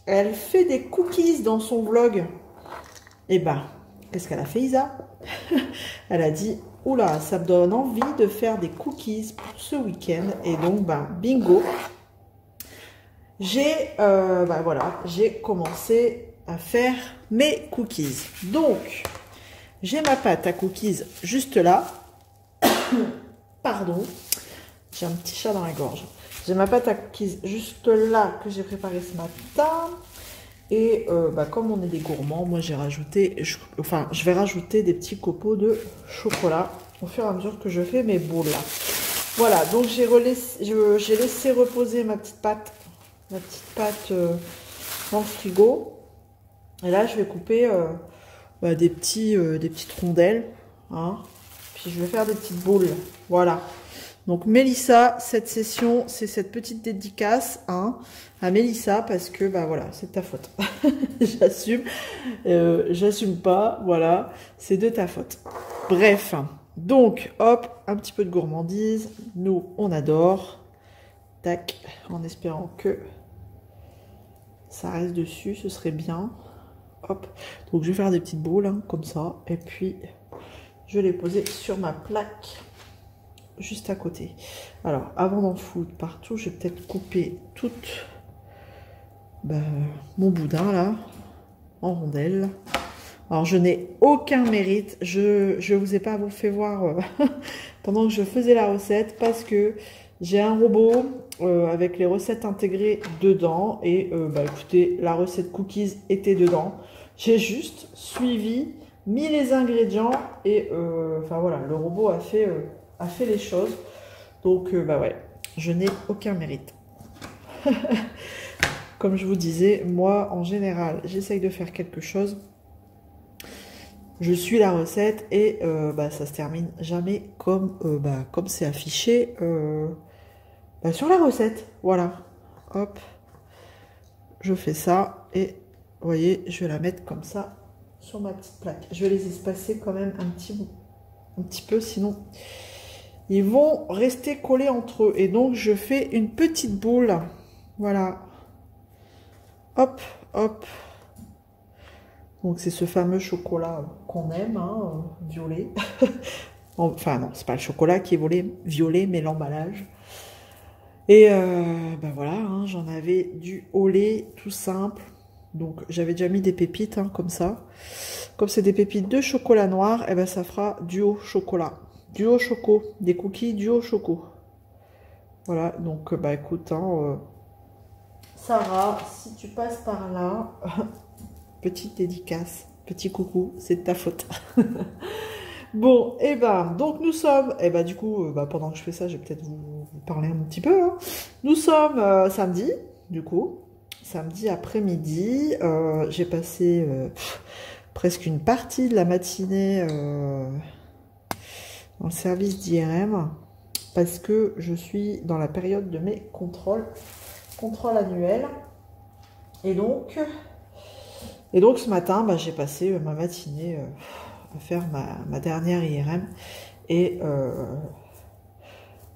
elle fait des cookies dans son vlog. Et qu'est-ce qu'elle a fait, Isa? Elle a dit, oula, ça me donne envie de faire des cookies pour ce week-end, et donc, bingo. J'ai, voilà, j'ai commencé à faire mes cookies. Donc, j'ai ma pâte à cookies juste là. Pardon, j'ai un petit chat dans la gorge. J'ai ma pâte à cookies juste là que j'ai préparée ce matin. Et comme on est des gourmands, moi j'ai rajouté, je vais rajouter des petits copeaux de chocolat au fur et à mesure que je fais mes boules là. Voilà, donc j'ai laissé reposer ma petite pâte dans le frigo. Et là, je vais couper des petites rondelles. Hein. Puis je vais faire des petites boules. Voilà. Donc Mélissa, cette session, c'est cette petite dédicace hein, à Mélissa parce que bah voilà, c'est de ta faute. J'assume. J'assume pas. Voilà. C'est de ta faute. Bref. Donc, hop, un petit peu de gourmandise. Nous, on adore. Tac. En espérant que ça reste dessus, ce serait bien. Hop. Donc je vais faire des petites boules hein, comme ça. Et puis je vais les poser sur ma plaque juste à côté. Alors avant d'en foutre partout, je vais peut-être couper tout mon boudin là en rondelles. Alors je n'ai aucun mérite. Je vous ai pas fait voir pendant que je faisais la recette parce que j'ai un robot avec les recettes intégrées dedans et écoutez, la recette cookies était dedans. J'ai juste suivi, mis les ingrédients et enfin voilà, le robot a fait les choses. Donc ouais, je n'ai aucun mérite. Comme je vous disais, moi en général, j'essaye de faire quelque chose. Je suis la recette et ça se termine jamais comme c'est affiché sur la recette. Voilà. Hop. Je fais ça et vous voyez, je vais la mettre comme ça sur ma petite plaque. Je vais les espacer quand même un petit peu, sinon ils vont rester collés entre eux. Et donc je fais une petite boule. Voilà. Hop, hop. Donc c'est ce fameux chocolat qu'on aime, hein, violet. Enfin non, c'est pas le chocolat qui est violet, mais l'emballage. Et voilà, hein, j'en avais du au lait tout simple. Donc j'avais déjà mis des pépites hein, comme ça. Comme c'est des pépites de chocolat noir, et ben ça fera duo chocolat. Duo choco, des cookies duo choco. Voilà, donc écoute, hein, Sarah, si tu passes par là, petite dédicace, petit coucou, c'est de ta faute. Bon, et donc nous sommes, du coup, pendant que je fais ça, je vais peut-être vous parler un petit peu. Hein. Nous sommes samedi, du coup, samedi après-midi. J'ai passé presque une partie de la matinée dans le service d'IRM parce que je suis dans la période de mes contrôles annuels. Et donc ce matin, j'ai passé ma matinée à faire ma dernière IRM. Et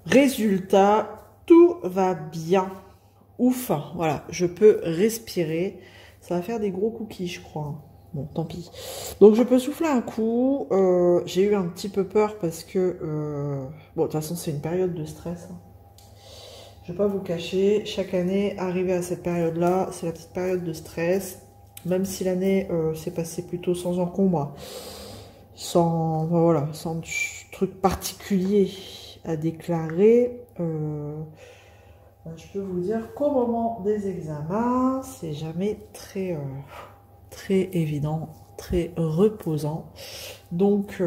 résultat, tout va bien. Ouf, voilà, je peux respirer. Ça va faire des gros cookies, je crois. Bon, tant pis. Donc, je peux souffler un coup. J'ai eu un petit peu peur parce que... de toute façon, c'est une période de stress. Hein. Je ne vais pas vous cacher. Chaque année, arrivé à cette période-là, c'est la petite période de stress. Même si l'année s'est passée plutôt sans encombre, sans truc particulier à déclarer, je peux vous dire qu'au moment des examens, c'est jamais très évident, très reposant. Donc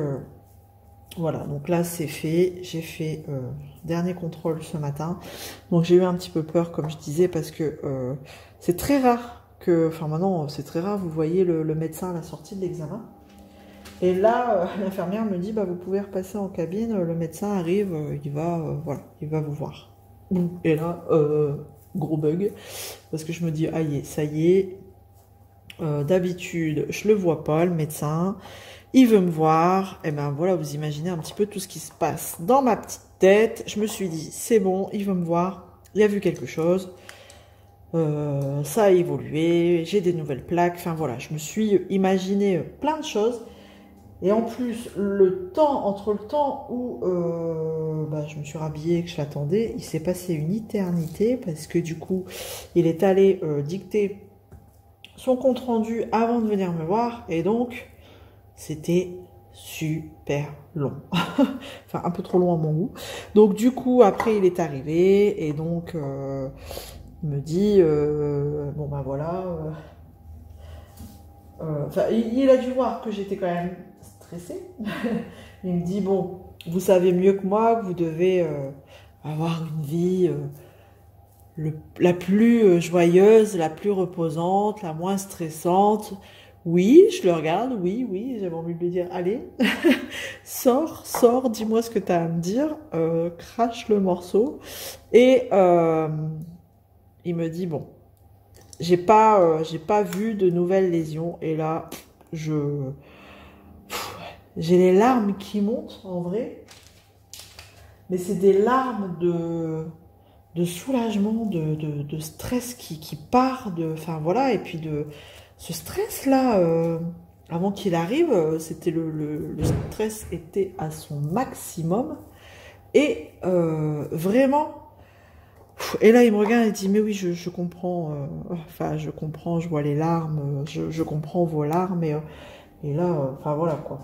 voilà, donc là c'est fait. J'ai fait dernier contrôle ce matin. Donc j'ai eu un petit peu peur, comme je disais, parce que c'est très rare maintenant c'est très rare, vous voyez le médecin à la sortie de l'examen. Et là, l'infirmière me dit, vous pouvez repasser en cabine, le médecin arrive, il va vous voir. Et là, gros bug, parce que je me dis, aïe, ça y est, d'habitude, je le vois pas, le médecin, il veut me voir, et voilà, vous imaginez un petit peu tout ce qui se passe dans ma petite tête. Je me suis dit, c'est bon, il veut me voir, il a vu quelque chose, ça a évolué, j'ai des nouvelles plaques, enfin voilà, je me suis imaginé plein de choses. Et en plus, entre le temps où je me suis rhabillée et que je l'attendais, il s'est passé une éternité parce que du coup, il est allé dicter son compte-rendu avant de venir me voir. Et donc, c'était super long. Enfin, un peu trop long à mon goût. Donc, du coup, après, il est arrivé et donc, il me dit, il a dû voir que j'étais quand même stressée. Il me dit, bon, vous savez mieux que moi que vous devez avoir une vie la plus joyeuse, la plus reposante, la moins stressante. Oui, je le regarde, oui, oui, j'avais envie de lui dire, allez, sors, sors, dis-moi ce que tu as à me dire, crache le morceau. Et il me dit, bon, j'ai pas vu de nouvelles lésions. Et là, j'ai les larmes qui montent, en vrai. Mais c'est des larmes de soulagement, de stress qui part, enfin voilà, et puis de ce stress-là, avant qu'il arrive, c'était le stress était à son maximum, et vraiment, et là il me regarde et dit, mais oui, je comprends, enfin je comprends, je vois les larmes, je comprends vos larmes, et là, enfin voilà quoi.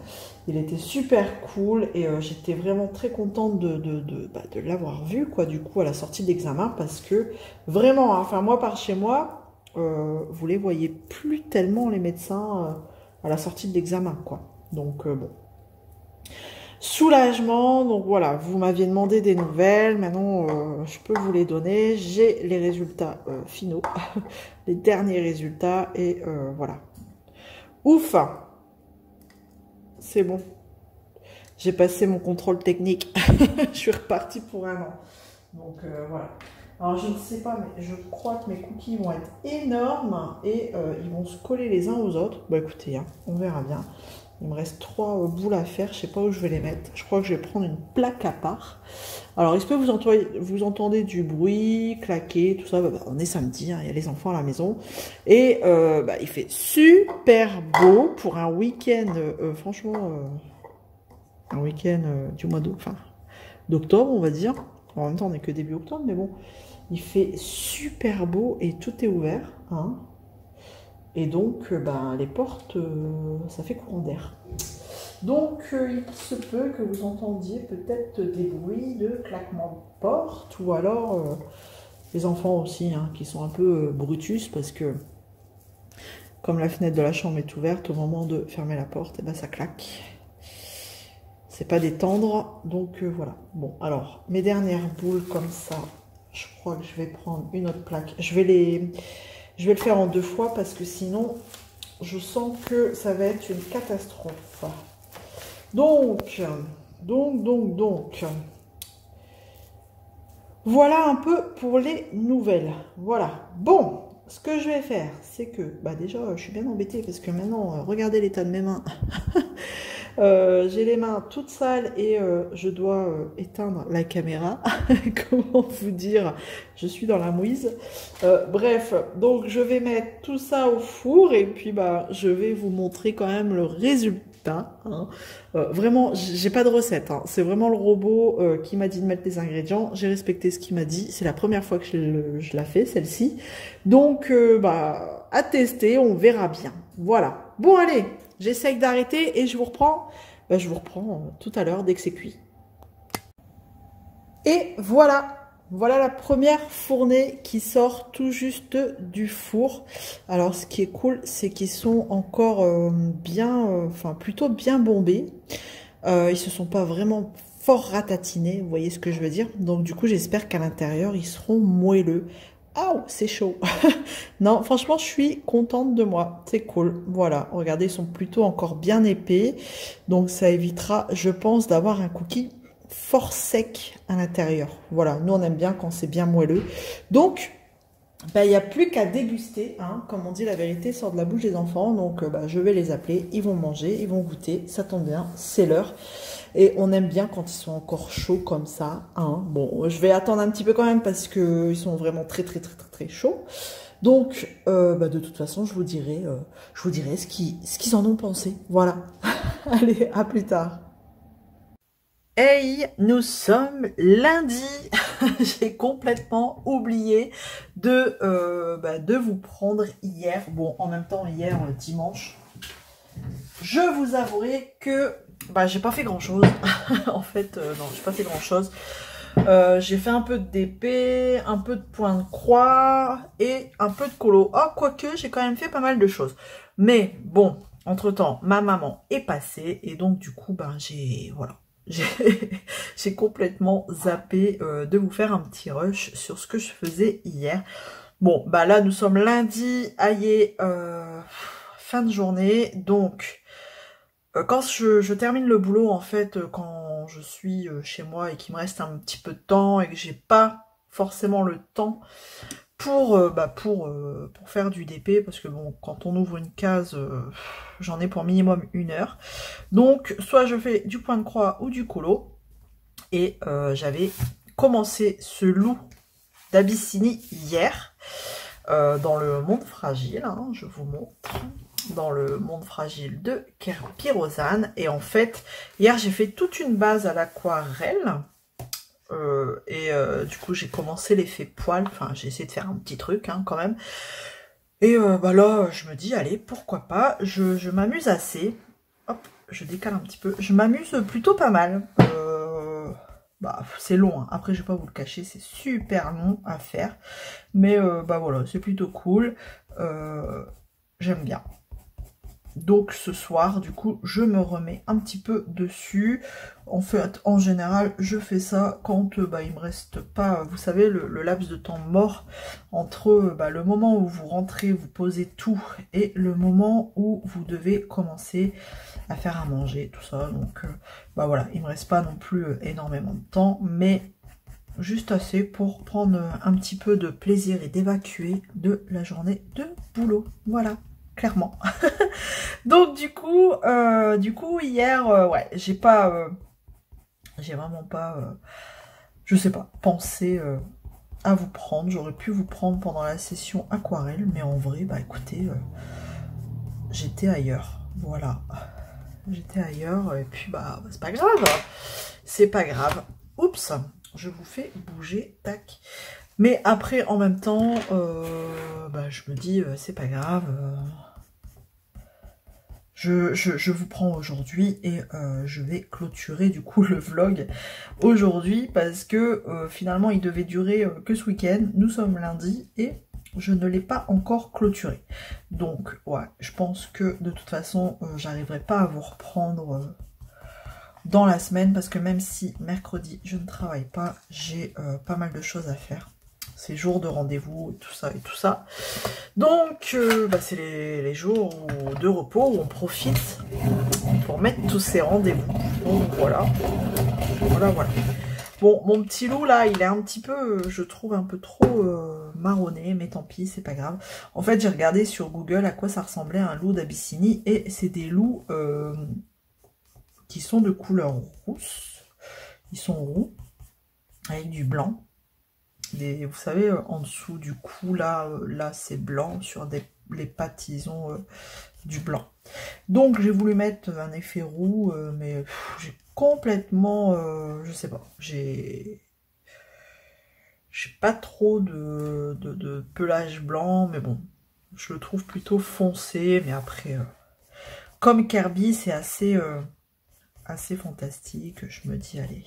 Il était super cool et j'étais vraiment très contente de l'avoir vu quoi, du coup, à la sortie de l'examen, parce que vraiment, hein, enfin moi par chez moi, vous les voyez plus tellement les médecins à la sortie de l'examen quoi. Donc bon. Soulagement, donc voilà, vous m'aviez demandé des nouvelles, maintenant je peux vous les donner. J'ai les résultats finaux, les derniers résultats, et voilà. Ouf! C'est bon. J'ai passé mon contrôle technique. Je suis repartie pour un an. Donc voilà. Alors je ne sais pas, mais je crois que mes cookies vont être énormes et ils vont se coller les uns aux autres. Bah écoutez, hein, on verra bien. Il me reste 3 boules à faire. Je ne sais pas où je vais les mettre. Je crois que je vais prendre une plaque à part. Alors, est-ce que vous entendez du bruit, claquer, tout ça? Bah, on est samedi, hein, il y a les enfants à la maison. Et bah, il fait super beau pour un week-end, franchement, un week-end du mois d'octobre, on va dire. En même temps, on n'est que début octobre, mais bon, il fait super beau et tout est ouvert, hein. Et donc, ben, les portes, ça fait courant d'air. Donc, il se peut que vous entendiez peut-être des bruits de claquement de porte, ou alors les enfants aussi, hein, qui sont un peu brutus, parce que comme la fenêtre de la chambre est ouverte, au moment de fermer la porte, et ben, ça claque. C'est pas des tendres, donc voilà. Bon, alors, mes dernières boules comme ça, je crois que je vais prendre une autre plaque. Je vais le faire en 2 fois parce que sinon, je sens que ça va être une catastrophe. Donc, voilà un peu pour les nouvelles. Voilà. Bon, ce que je vais faire, c'est que, bah déjà, je suis bien embêtée parce que maintenant, regardez l'état de mes mains. J'ai les mains toutes sales et je dois éteindre la caméra. Comment vous dire, je suis dans la mouise. Bref, donc je vais mettre tout ça au four et puis bah je vais vous montrer quand même le résultat. Hein. Vraiment, j'ai pas de recette. Hein. C'est vraiment le robot qui m'a dit de mettre les ingrédients. J'ai respecté ce qu'il m'a dit. C'est la première fois que je la fais, celle-ci. Donc bah à tester, on verra bien. Voilà. Bon allez. J'essaye d'arrêter et je vous reprends tout à l'heure dès que c'est cuit. Et voilà, voilà la première fournée qui sort tout juste du four. Alors ce qui est cool, c'est qu'ils sont encore plutôt bien bombés. Ils se sont pas vraiment fort ratatinés, vous voyez ce que je veux dire. Donc du coup, j'espère qu'à l'intérieur, ils seront moelleux. Ah, c'est chaud. Non, franchement, je suis contente de moi. C'est cool. Voilà, regardez, ils sont plutôt encore bien épais. Donc, ça évitera, je pense, d'avoir un cookie fort sec à l'intérieur. Voilà, nous, on aime bien quand c'est bien moelleux. Donc, bah, il n'y a plus qu'à déguster. Hein. Comme on dit, la vérité sort de la bouche des enfants. Donc, bah, je vais les appeler. Ils vont manger, ils vont goûter. Ça tombe bien, c'est l'heure. Et on aime bien quand ils sont encore chauds comme ça. Hein. Bon, je vais attendre un petit peu quand même parce qu'ils sont vraiment très chauds. Donc, bah, de toute façon, je vous dirai ce qu'ils en ont pensé. Voilà. Allez, à plus tard. Hey, nous sommes lundi. J'ai complètement oublié de vous prendre hier. Bon, en même temps, hier, dimanche. Je vous avouerai que bah, j'ai pas fait grand chose. En fait, non, j'ai pas fait grand chose. J'ai fait un peu de DP, un peu de point de croix et un peu de colo. Oh, quoique, j'ai quand même fait pas mal de choses. Mais bon, entre-temps, ma maman est passée et donc du coup, ben, j'ai j'ai complètement zappé de vous faire un petit rush sur ce que je faisais hier. Bon, bah là, nous sommes lundi, aïe, fin de journée, donc quand je termine le boulot, en fait, quand je suis chez moi et qu'il me reste un petit peu de temps et que j'ai pas forcément le temps pour faire du DP, parce que bon, quand on ouvre une case, j'en ai pour minimum 1 heure. Donc, soit je fais du point de croix ou du colo, et j'avais commencé ce loup d'Abyssinie hier, dans le monde fragile, hein, je vous montre, dans le monde fragile de Pyrosane. Et en fait, hier j'ai fait toute une base à l'aquarelle, du coup j'ai commencé l'effet poil, enfin j'ai essayé de faire un petit truc hein, quand même. Et bah là je me dis allez pourquoi pas, je m'amuse assez, hop je décale un petit peu, je m'amuse plutôt pas mal. Bah, c'est long, hein. Après je vais pas vous le cacher, c'est super long à faire, mais bah voilà, c'est plutôt cool, j'aime bien. Donc ce soir, du coup, je me remets un petit peu dessus. En fait, en général, je fais ça quand bah, il me reste pas, vous savez, le laps de temps mort entre bah, le moment où vous rentrez, vous posez tout, et le moment où vous devez commencer à faire à manger, tout ça. Donc bah voilà, il me reste pas non plus énormément de temps, mais juste assez pour prendre un petit peu de plaisir et d'évacuer de la journée de boulot. Voilà, clairement. Donc du coup hier, ouais, j'ai vraiment pas, je sais pas, pensé à vous prendre. J'aurais pu vous prendre pendant la session aquarelle, mais en vrai, bah écoutez, j'étais ailleurs, voilà. J'étais ailleurs, et puis bah c'est pas grave, c'est pas grave. Oups, je vous fais bouger, tac. Mais après, en même temps, bah je me dis, c'est pas grave. Je vous prends aujourd'hui et je vais clôturer du coup le vlog aujourd'hui parce que finalement il devait durer que ce week-end. Nous sommes lundi et je ne l'ai pas encore clôturé. Donc ouais, je pense que de toute façon j'arriverai pas à vous reprendre dans la semaine parce que même si mercredi je ne travaille pas, j'ai pas mal de choses à faire. C'est jour de rendez-vous et tout ça et tout ça. Donc, bah, c'est les jours de repos où on profite pour mettre tous ces rendez-vous. Donc voilà, voilà, voilà. Bon, mon petit loup là, il est un petit peu, je trouve un peu trop marronné, mais tant pis, c'est pas grave. En fait, j'ai regardé sur Google à quoi ça ressemblait un loup d'Abyssinie et c'est des loups qui sont de couleur rousse. Ils sont roux avec du blanc. Vous savez, en dessous du cou, là c'est blanc, sur les pattes, ils ont du blanc. Donc, j'ai voulu mettre un effet roux, mais j'ai complètement, je sais pas, j'ai pas trop de pelage blanc, mais bon, je le trouve plutôt foncé, mais après, comme Kirby, c'est assez fantastique, je me dis, allez...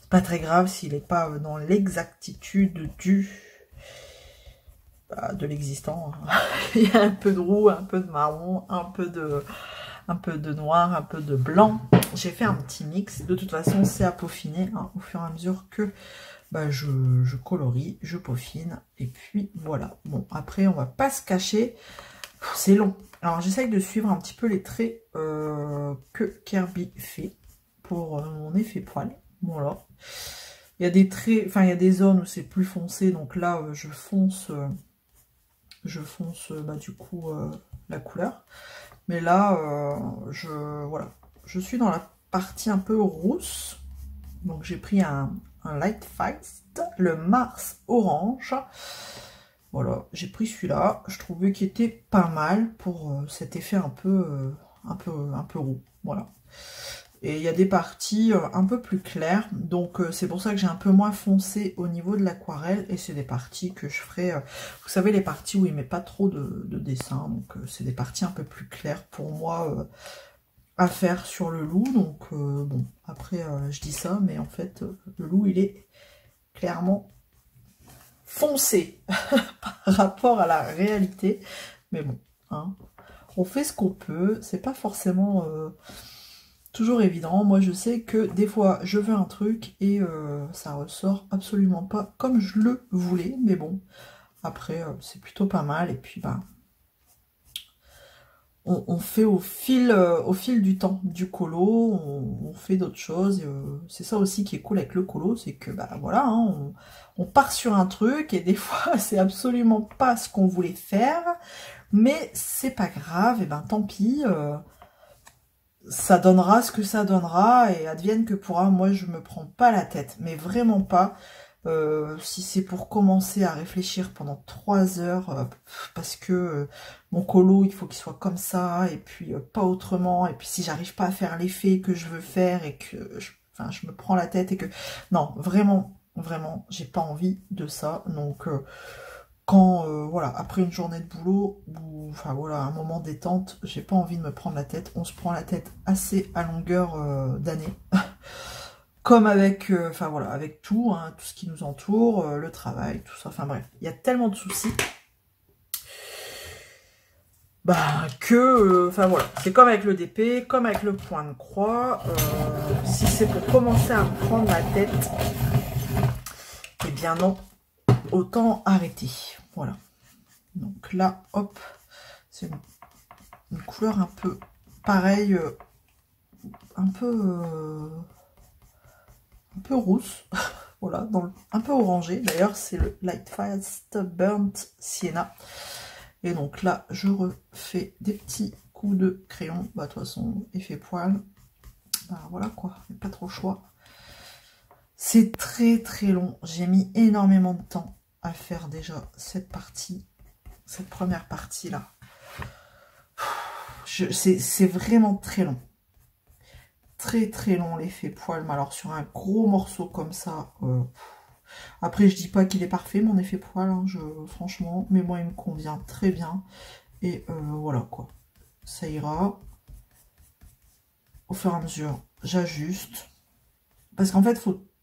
Pas très grave s'il n'est pas dans l'exactitude de l'existant. Il y a un peu de roux, un peu de marron, un peu de noir, un peu de blanc. J'ai fait un petit mix. De toute façon, c'est à peaufiner hein, au fur et à mesure que bah, je colorie, je peaufine. Et puis voilà. Bon, après, on va pas se cacher. C'est long. Alors, j'essaye de suivre un petit peu les traits que Kirby fait pour mon effet poil. Voilà. Il y a des traits, enfin il y a des zones où c'est plus foncé, donc là je fonce bah, du coup la couleur. Mais là voilà, je suis dans la partie un peu rousse, donc j'ai pris un Light Fast, le Mars orange. Voilà, j'ai pris celui-là, je trouvais qu'il était pas mal pour cet effet un peu roux. Voilà. Et il y a des parties un peu plus claires, donc c'est pour ça que j'ai un peu moins foncé au niveau de l'aquarelle, et c'est des parties que je ferai, vous savez les parties où il met pas trop de dessin, donc c'est des parties un peu plus claires pour moi à faire sur le loup, donc bon, après je dis ça, mais en fait le loup il est clairement foncé par rapport à la réalité, mais bon, hein, on fait ce qu'on peut, c'est pas forcément... toujours évident. Moi, je sais que des fois, je veux un truc et ça ressort absolument pas comme je le voulais. Mais bon, après, c'est plutôt pas mal. Et puis, bah, on fait au fil du temps du colo, on fait d'autres choses. C'est ça aussi qui est cool avec le colo, c'est que, bah voilà, hein, on part sur un truc et des fois, c'est absolument pas ce qu'on voulait faire. Mais c'est pas grave, et ben tant pis. Ça donnera ce que ça donnera et advienne que pourra. Moi, je me prends pas la tête, mais vraiment pas. Si c'est pour commencer à réfléchir pendant 3 heures, parce que mon colo, il faut qu'il soit comme ça, et puis pas autrement, et puis si j'arrive pas à faire l'effet que je veux faire, et que enfin, je me prends la tête, et que... Non, vraiment, vraiment, j'ai pas envie de ça, donc... quand, voilà, après une journée de boulot, ou enfin voilà, un moment détente, j'ai pas envie de me prendre la tête. On se prend la tête assez à longueur d'année. Comme avec, enfin voilà, avec tout, hein, tout ce qui nous entoure, le travail, tout ça. Enfin bref, il y a tellement de soucis. Bah, que, enfin voilà, c'est comme avec le DP, comme avec le point de croix. Si c'est pour commencer à me prendre la tête, eh bien non, autant arrêter. Voilà. Donc là, hop, c'est une couleur un peu pareille, un peu rousse, voilà, un peu orangé. D'ailleurs, c'est le Light Fast Burnt Sienna. Et donc là, je refais des petits coups de crayon. Bah, de toute façon, effet poil. Bah, voilà quoi, pas trop le choix. C'est très très long. J'ai mis énormément de temps à faire déjà cette partie, cette première partie là. C'est vraiment très long. Très très long l'effet poil. Mais alors sur un gros morceau comme ça... Après, je dis pas qu'il est parfait, mon effet poil, hein, franchement, mais moi, il me convient très bien. Et voilà, quoi. Ça ira. Au fur et à mesure, j'ajuste. Parce qu'en fait,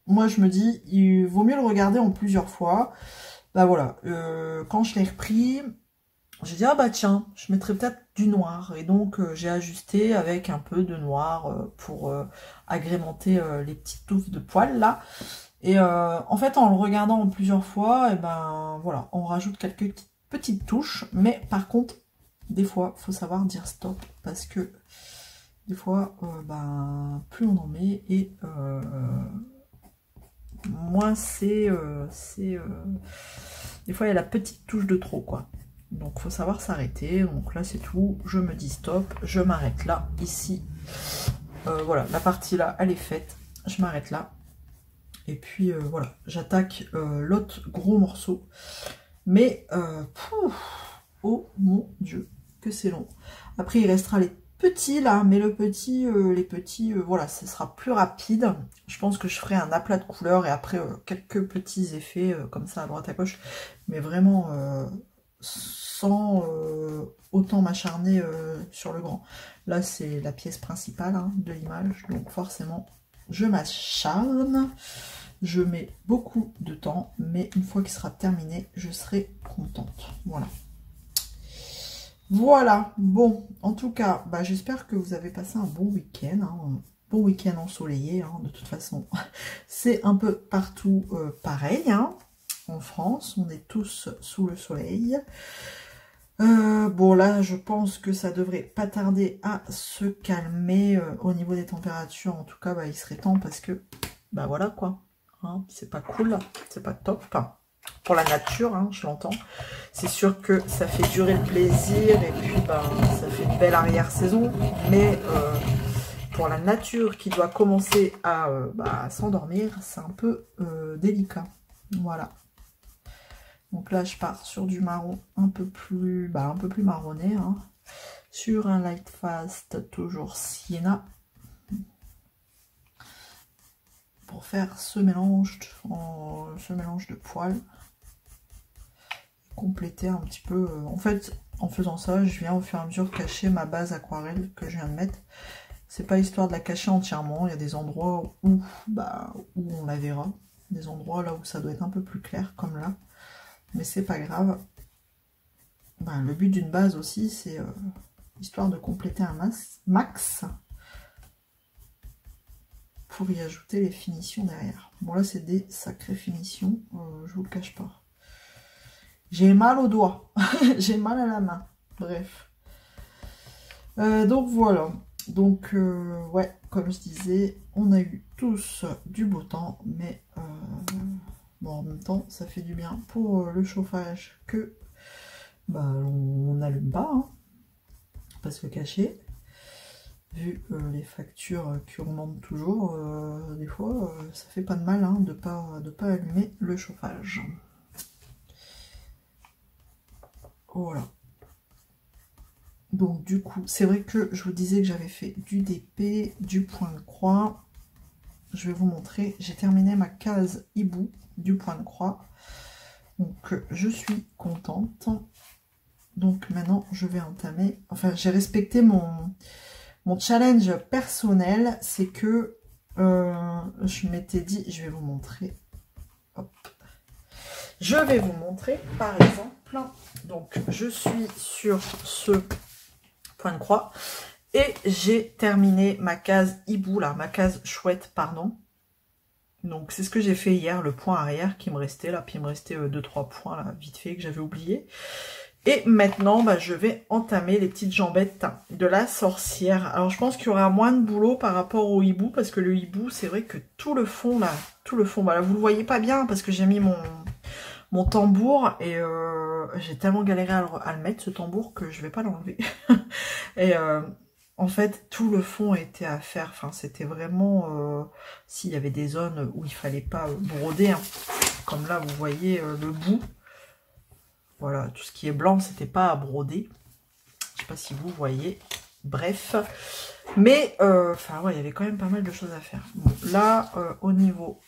moi, je me dis, il vaut mieux le regarder en plusieurs fois. Bah voilà, quand je l'ai repris, j'ai dit, ah bah tiens, je mettrais peut-être du noir. Et donc, j'ai ajusté avec un peu de noir pour agrémenter les petites touffes de poils, là. Et en fait, en le regardant en plusieurs fois, et ben voilà, on rajoute quelques petites touches. Mais par contre, des fois, il faut savoir dire stop. Parce que des fois, ben, plus on en met et moins c'est... des fois, il y a la petite touche de trop, quoi. Donc, faut savoir s'arrêter. Donc là, c'est tout. Je me dis stop. Je m'arrête là, ici. Voilà, la partie là, elle est faite. Je m'arrête là. Et puis voilà, j'attaque l'autre gros morceau. Mais, oh mon Dieu, que c'est long. Après, il restera les petits là, mais le petit, les petits, voilà, ce sera plus rapide. Je pense que je ferai un aplat de couleurs et après quelques petits effets comme ça à droite à gauche. Mais vraiment, sans autant m'acharner sur le grand. Là, c'est la pièce principale hein, de l'image, donc forcément, je m'acharne. Je mets beaucoup de temps, mais une fois qu'il sera terminé, je serai contente. Voilà. Voilà. Bon, en tout cas, bah, j'espère que vous avez passé un bon week-end. Hein, un bon week-end ensoleillé. Hein, de toute façon, c'est un peu partout pareil. Hein, en France, on est tous sous le soleil. Bon, là, je pense que ça devrait pas tarder à se calmer au niveau des températures. En tout cas, bah, il serait temps parce que, bah voilà quoi. Hein, c'est pas cool, c'est pas top. Enfin, pour la nature, hein, je l'entends. C'est sûr que ça fait durer le plaisir et puis ben, ça fait une belle arrière-saison. Mais pour la nature qui doit commencer à bah, s'endormir, c'est un peu délicat. Voilà. Donc là, je pars sur du marron un peu plus marronné. Hein, sur un light fast, toujours Sienna. Pour faire ce mélange de poils, compléter un petit peu. En fait, en faisant ça, je viens au fur et à mesure cacher ma base aquarelle que je viens de mettre. C'est pas histoire de la cacher entièrement. Il y a des endroits où on la verra, des endroits là où ça doit être un peu plus clair, comme là. Mais c'est pas grave. Ben, le but d'une base aussi, c'est histoire de compléter un max. pour y ajouter les finitions derrière. Bon là c'est des sacrées finitions, je vous le cache pas. J'ai mal aux doigts, j'ai mal à la main, bref. Donc voilà, donc ouais, comme je disais, on a eu tous du beau temps, mais bon, en même temps ça fait du bien pour le chauffage que bah, on n'allume pas, hein, pas se le cacher. Vu les factures qui augmentent toujours, des fois ça fait pas de mal, hein, de pas allumer le chauffage. Voilà. Donc du coup, c'est vrai que je vous disais que j'avais fait du DP, du point de croix. Je vais vous montrer, j'ai terminé ma case hibou du point de croix. Donc je suis contente. Donc maintenant je vais entamer, enfin j'ai respecté mon challenge personnel, c'est que je m'étais dit, je vais vous montrer. Hop. Je vais vous montrer par exemple, donc je suis sur ce point de croix et j'ai terminé ma case hibou là, ma case chouette pardon. Donc c'est ce que j'ai fait hier, le point arrière qui me restait là, puis il me restait 2-3 points là, vite fait que j'avais oublié. Et maintenant, bah, je vais entamer les petites jambettes de la sorcière. Alors, je pense qu'il y aura moins de boulot par rapport au hibou, parce que le hibou, c'est vrai que tout le fond, là, bah, là, vous le voyez pas bien, parce que j'ai mis mon tambour, et j'ai tellement galéré à le mettre, ce tambour, que je vais pas l'enlever. Et en fait, tout le fond était à faire, enfin, c'était vraiment, s'il y avait des zones où il fallait pas broder, hein. Comme là, vous voyez le bout. Voilà, tout ce qui est blanc, c'était pas à broder. Je sais pas si vous voyez. Bref. Mais, enfin, ouais, il y avait quand même pas mal de choses à faire. Bon, là, au niveau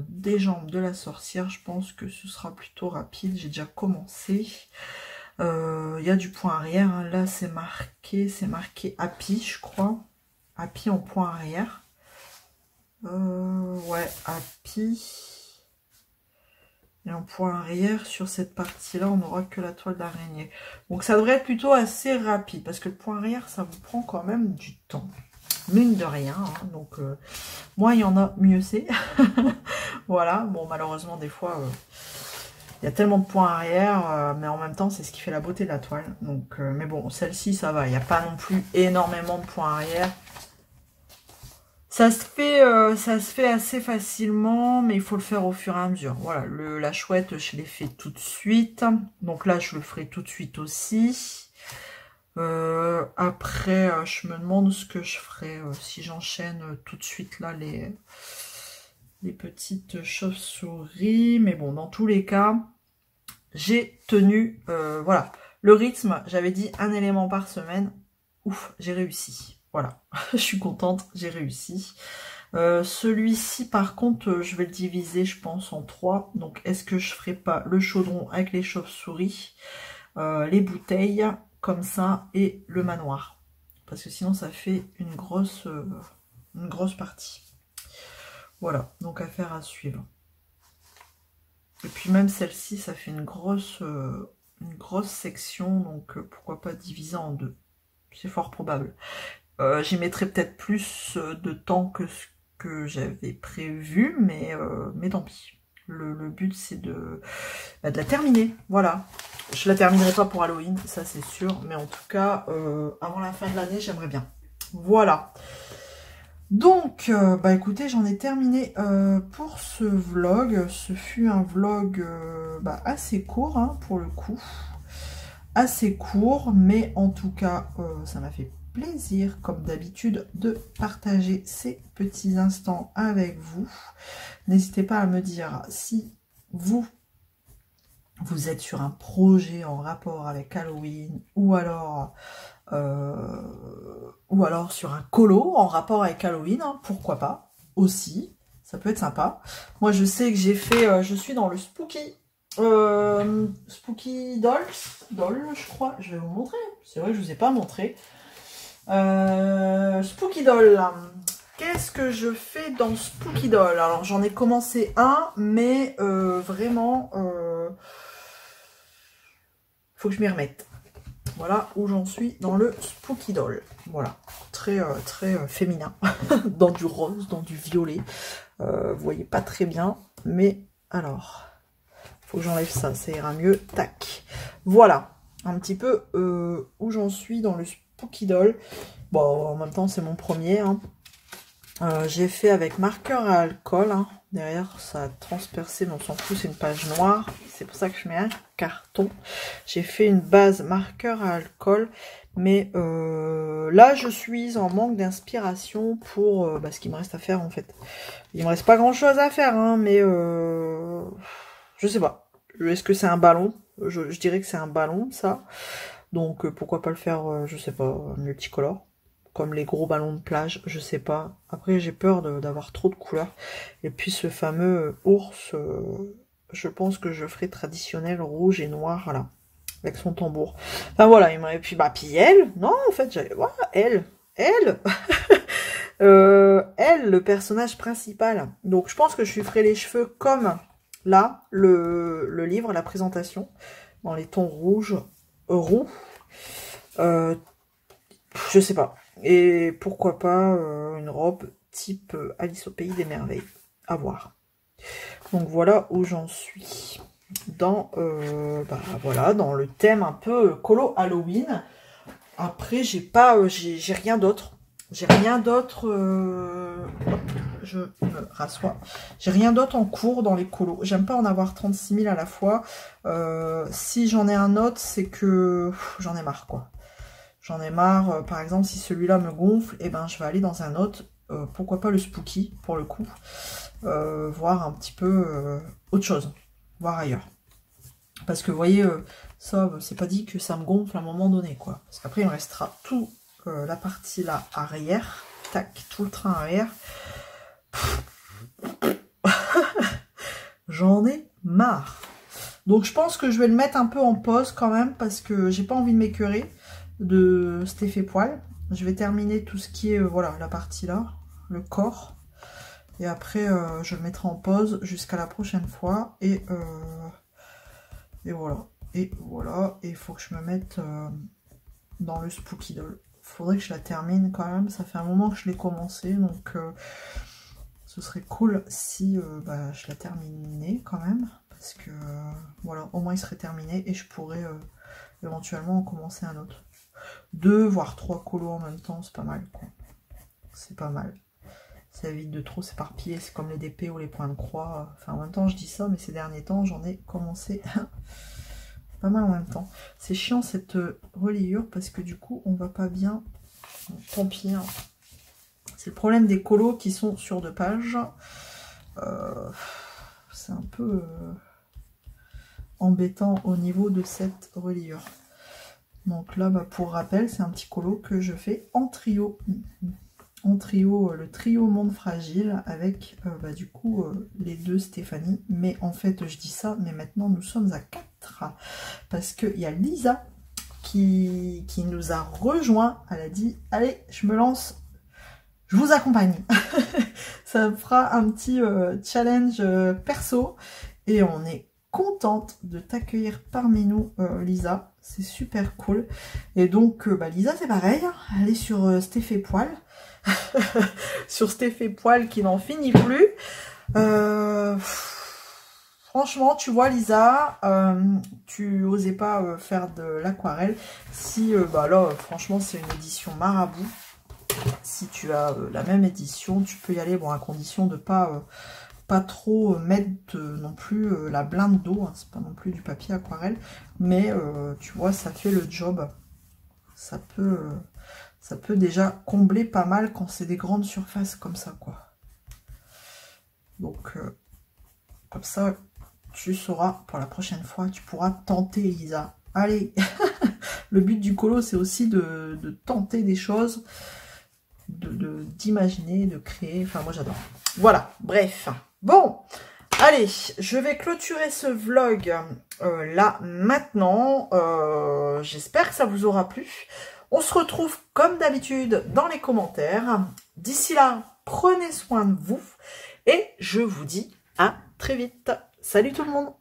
des jambes de la sorcière, je pense que ce sera plutôt rapide. J'ai déjà commencé. Il y a du point arrière. Hein. Là, c'est marqué happy, je crois. Happy en point arrière. Ouais, happy. Et en point arrière, sur cette partie-là, on n'aura que la toile d'araignée. Donc ça devrait être plutôt assez rapide, parce que le point arrière, ça vous prend quand même du temps. Mine de rien, hein. Donc moins il y en a, mieux c'est. Voilà, bon malheureusement des fois, il y a tellement de points arrière, mais en même temps c'est ce qui fait la beauté de la toile. Donc, mais bon, celle-ci ça va, il n'y a pas non plus énormément de points arrière. Ça se fait assez facilement, mais il faut le faire au fur et à mesure. Voilà, la chouette, je l'ai fait tout de suite. Donc là, je le ferai tout de suite aussi. Après, je me demande ce que je ferai si j'enchaîne tout de suite là les petites chauves-souris. Mais bon, dans tous les cas, j'ai tenu, voilà, le rythme. J'avais dit un élément par semaine. Ouf, j'ai réussi. Voilà, je suis contente, j'ai réussi. Celui-ci, par contre, je vais le diviser, je pense, en 3. Donc, est-ce que je ferai pas le chaudron avec les chauves-souris, les bouteilles, comme ça, et le manoir? Parce que sinon, ça fait une grosse partie. Voilà, donc affaire à suivre. Et puis même celle-ci, ça fait une grosse section, donc pourquoi pas diviser en 2. C'est fort probable. J'y mettrai peut-être plus de temps que ce que j'avais prévu, mais tant pis. Le but, c'est de la terminer. Voilà. Je la terminerai pas pour Halloween, ça c'est sûr. Mais en tout cas, avant la fin de l'année, j'aimerais bien. Voilà. Donc, bah écoutez, j'en ai terminé pour ce vlog. Ce fut un vlog assez court, hein, pour le coup. Assez court, mais en tout cas, ça m'a fait plaisir, comme d'habitude, de partager ces petits instants avec vous. N'hésitez pas à me dire si vous êtes sur un projet en rapport avec Halloween, ou alors sur un colo en rapport avec Halloween, hein, pourquoi pas, aussi, ça peut être sympa. Moi, je sais que j'ai fait, je suis dans le Spooky Doll, je crois, je vais vous montrer, c'est vrai que je vous ai pas montré. Spooky Doll, qu'est-ce que je fais dans Spooky Doll? Alors j'en ai commencé un, mais vraiment faut que je m'y remette. Voilà où j'en suis dans le Spooky Doll. Voilà, très féminin. Dans du rose, dans du violet. Vous voyez pas très bien, mais alors, faut que j'enlève ça, ça ira mieux. Tac. Voilà, un petit peu où j'en suis dans le Spooky Doll. Bon, en même temps, c'est mon premier. Hein. J'ai fait avec marqueur à alcool. Hein. Derrière, ça a transpercé, mais on s'en fout, c'est une page noire. C'est pour ça que je mets un carton. J'ai fait une base marqueur à alcool. Mais là, je suis en manque d'inspiration pour ce qu'il me reste à faire, en fait. Il me reste pas grand-chose à faire, hein, mais je sais pas. Est-ce que c'est un ballon? Je dirais que c'est un ballon, ça. Donc, pourquoi pas le faire, je sais pas, multicolore. Comme les gros ballons de plage, je sais pas. Après, j'ai peur d'avoir trop de couleurs. Et puis, ce fameux ours, je pense que je ferai traditionnel rouge et noir, voilà. Avec son tambour. Enfin, voilà. Et puis, puis elle. Non, en fait, j'avais... Voilà, elle. Elle elle, le personnage principal. Donc, je pense que je lui ferai les cheveux comme là, le livre, la présentation. Dans les tons rouges, roux. Je sais pas. Et pourquoi pas une robe type Alice au Pays des Merveilles. À voir. Donc voilà où j'en suis. Dans voilà, dans le thème un peu colo Halloween. Après, j'ai rien d'autre. J'ai rien d'autre. Hop, je me rassois. J'ai rien d'autre en cours dans les colos. J'aime pas en avoir 36 000 à la fois. Si j'en ai un autre, c'est que j'en ai marre, quoi. J'en ai marre, par exemple, si celui-là me gonfle, eh ben, je vais aller dans un autre, pourquoi pas le spooky, pour le coup, voir un petit peu autre chose, voir ailleurs. Parce que, vous voyez, ça, c'est pas dit que ça me gonfle à un moment donné, quoi. Parce qu'après, il me restera tout la partie là, arrière, tac, tout le train arrière. J'en ai marre. Donc, je pense que je vais le mettre un peu en pause quand même, parce que j'ai pas envie de m'écœurer de cet effet poil. Je vais terminer tout ce qui est, voilà, la partie là, le corps. Et après, je le mettrai en pause jusqu'à la prochaine fois. Et voilà. Et voilà. Et il faut que je me mette dans le Spooky Doll. Faudrait que je la termine quand même. Ça fait un moment que je l'ai commencé. Donc, ce serait cool si je la terminais quand même. Parce que, voilà, au moins il serait terminé. Et je pourrais éventuellement en commencer un autre. 2 voire 3 colos en même temps, c'est pas mal, quoi. C'est pas mal. Ça évite de trop s'éparpiller, c'est comme les DP ou les points de croix. Enfin, en même temps, je dis ça, mais ces derniers temps, j'en ai commencé pas mal en même temps. C'est chiant cette reliure parce que du coup, on va pas bien. Tant pis. Hein. C'est le problème des colos qui sont sur 2 pages. C'est un peu embêtant au niveau de cette reliure. Donc là, pour rappel, c'est un petit colo que je fais en trio. En trio, le trio Monde Fragile avec du coup les 2 Stéphanie. Mais en fait, je dis ça, mais maintenant nous sommes à 4. Parce qu'il y a Lisa qui nous a rejoint. Elle a dit, allez, je me lance, je vous accompagne. Ça me fera un petit challenge perso. Et on est contente de t'accueillir parmi nous, Lisa. C'est super cool. Et donc, Lisa, c'est pareil. Elle est sur Stéphé Poil. Sur Stéphé Poil qui n'en finit plus. Franchement, tu vois, Lisa, tu osais pas faire de l'aquarelle. Si, là, franchement, c'est une édition marabout. Si tu as la même édition, tu peux y aller, bon, à condition de pas trop mettre non plus la blinde d'eau, hein, c'est pas non plus du papier aquarelle, mais tu vois, ça fait le job. Ça peut déjà combler pas mal quand c'est des grandes surfaces comme ça, quoi. Donc, comme ça, tu sauras pour la prochaine fois, tu pourras tenter, Lisa. Allez. Le but du colo, c'est aussi de tenter des choses, d'imaginer, de créer, enfin moi j'adore. Voilà, bref. Bon, allez, je vais clôturer ce vlog là, maintenant. J'espère que ça vous aura plu. On se retrouve comme d'habitude dans les commentaires. D'ici là, prenez soin de vous et je vous dis à très vite. Salut tout le monde!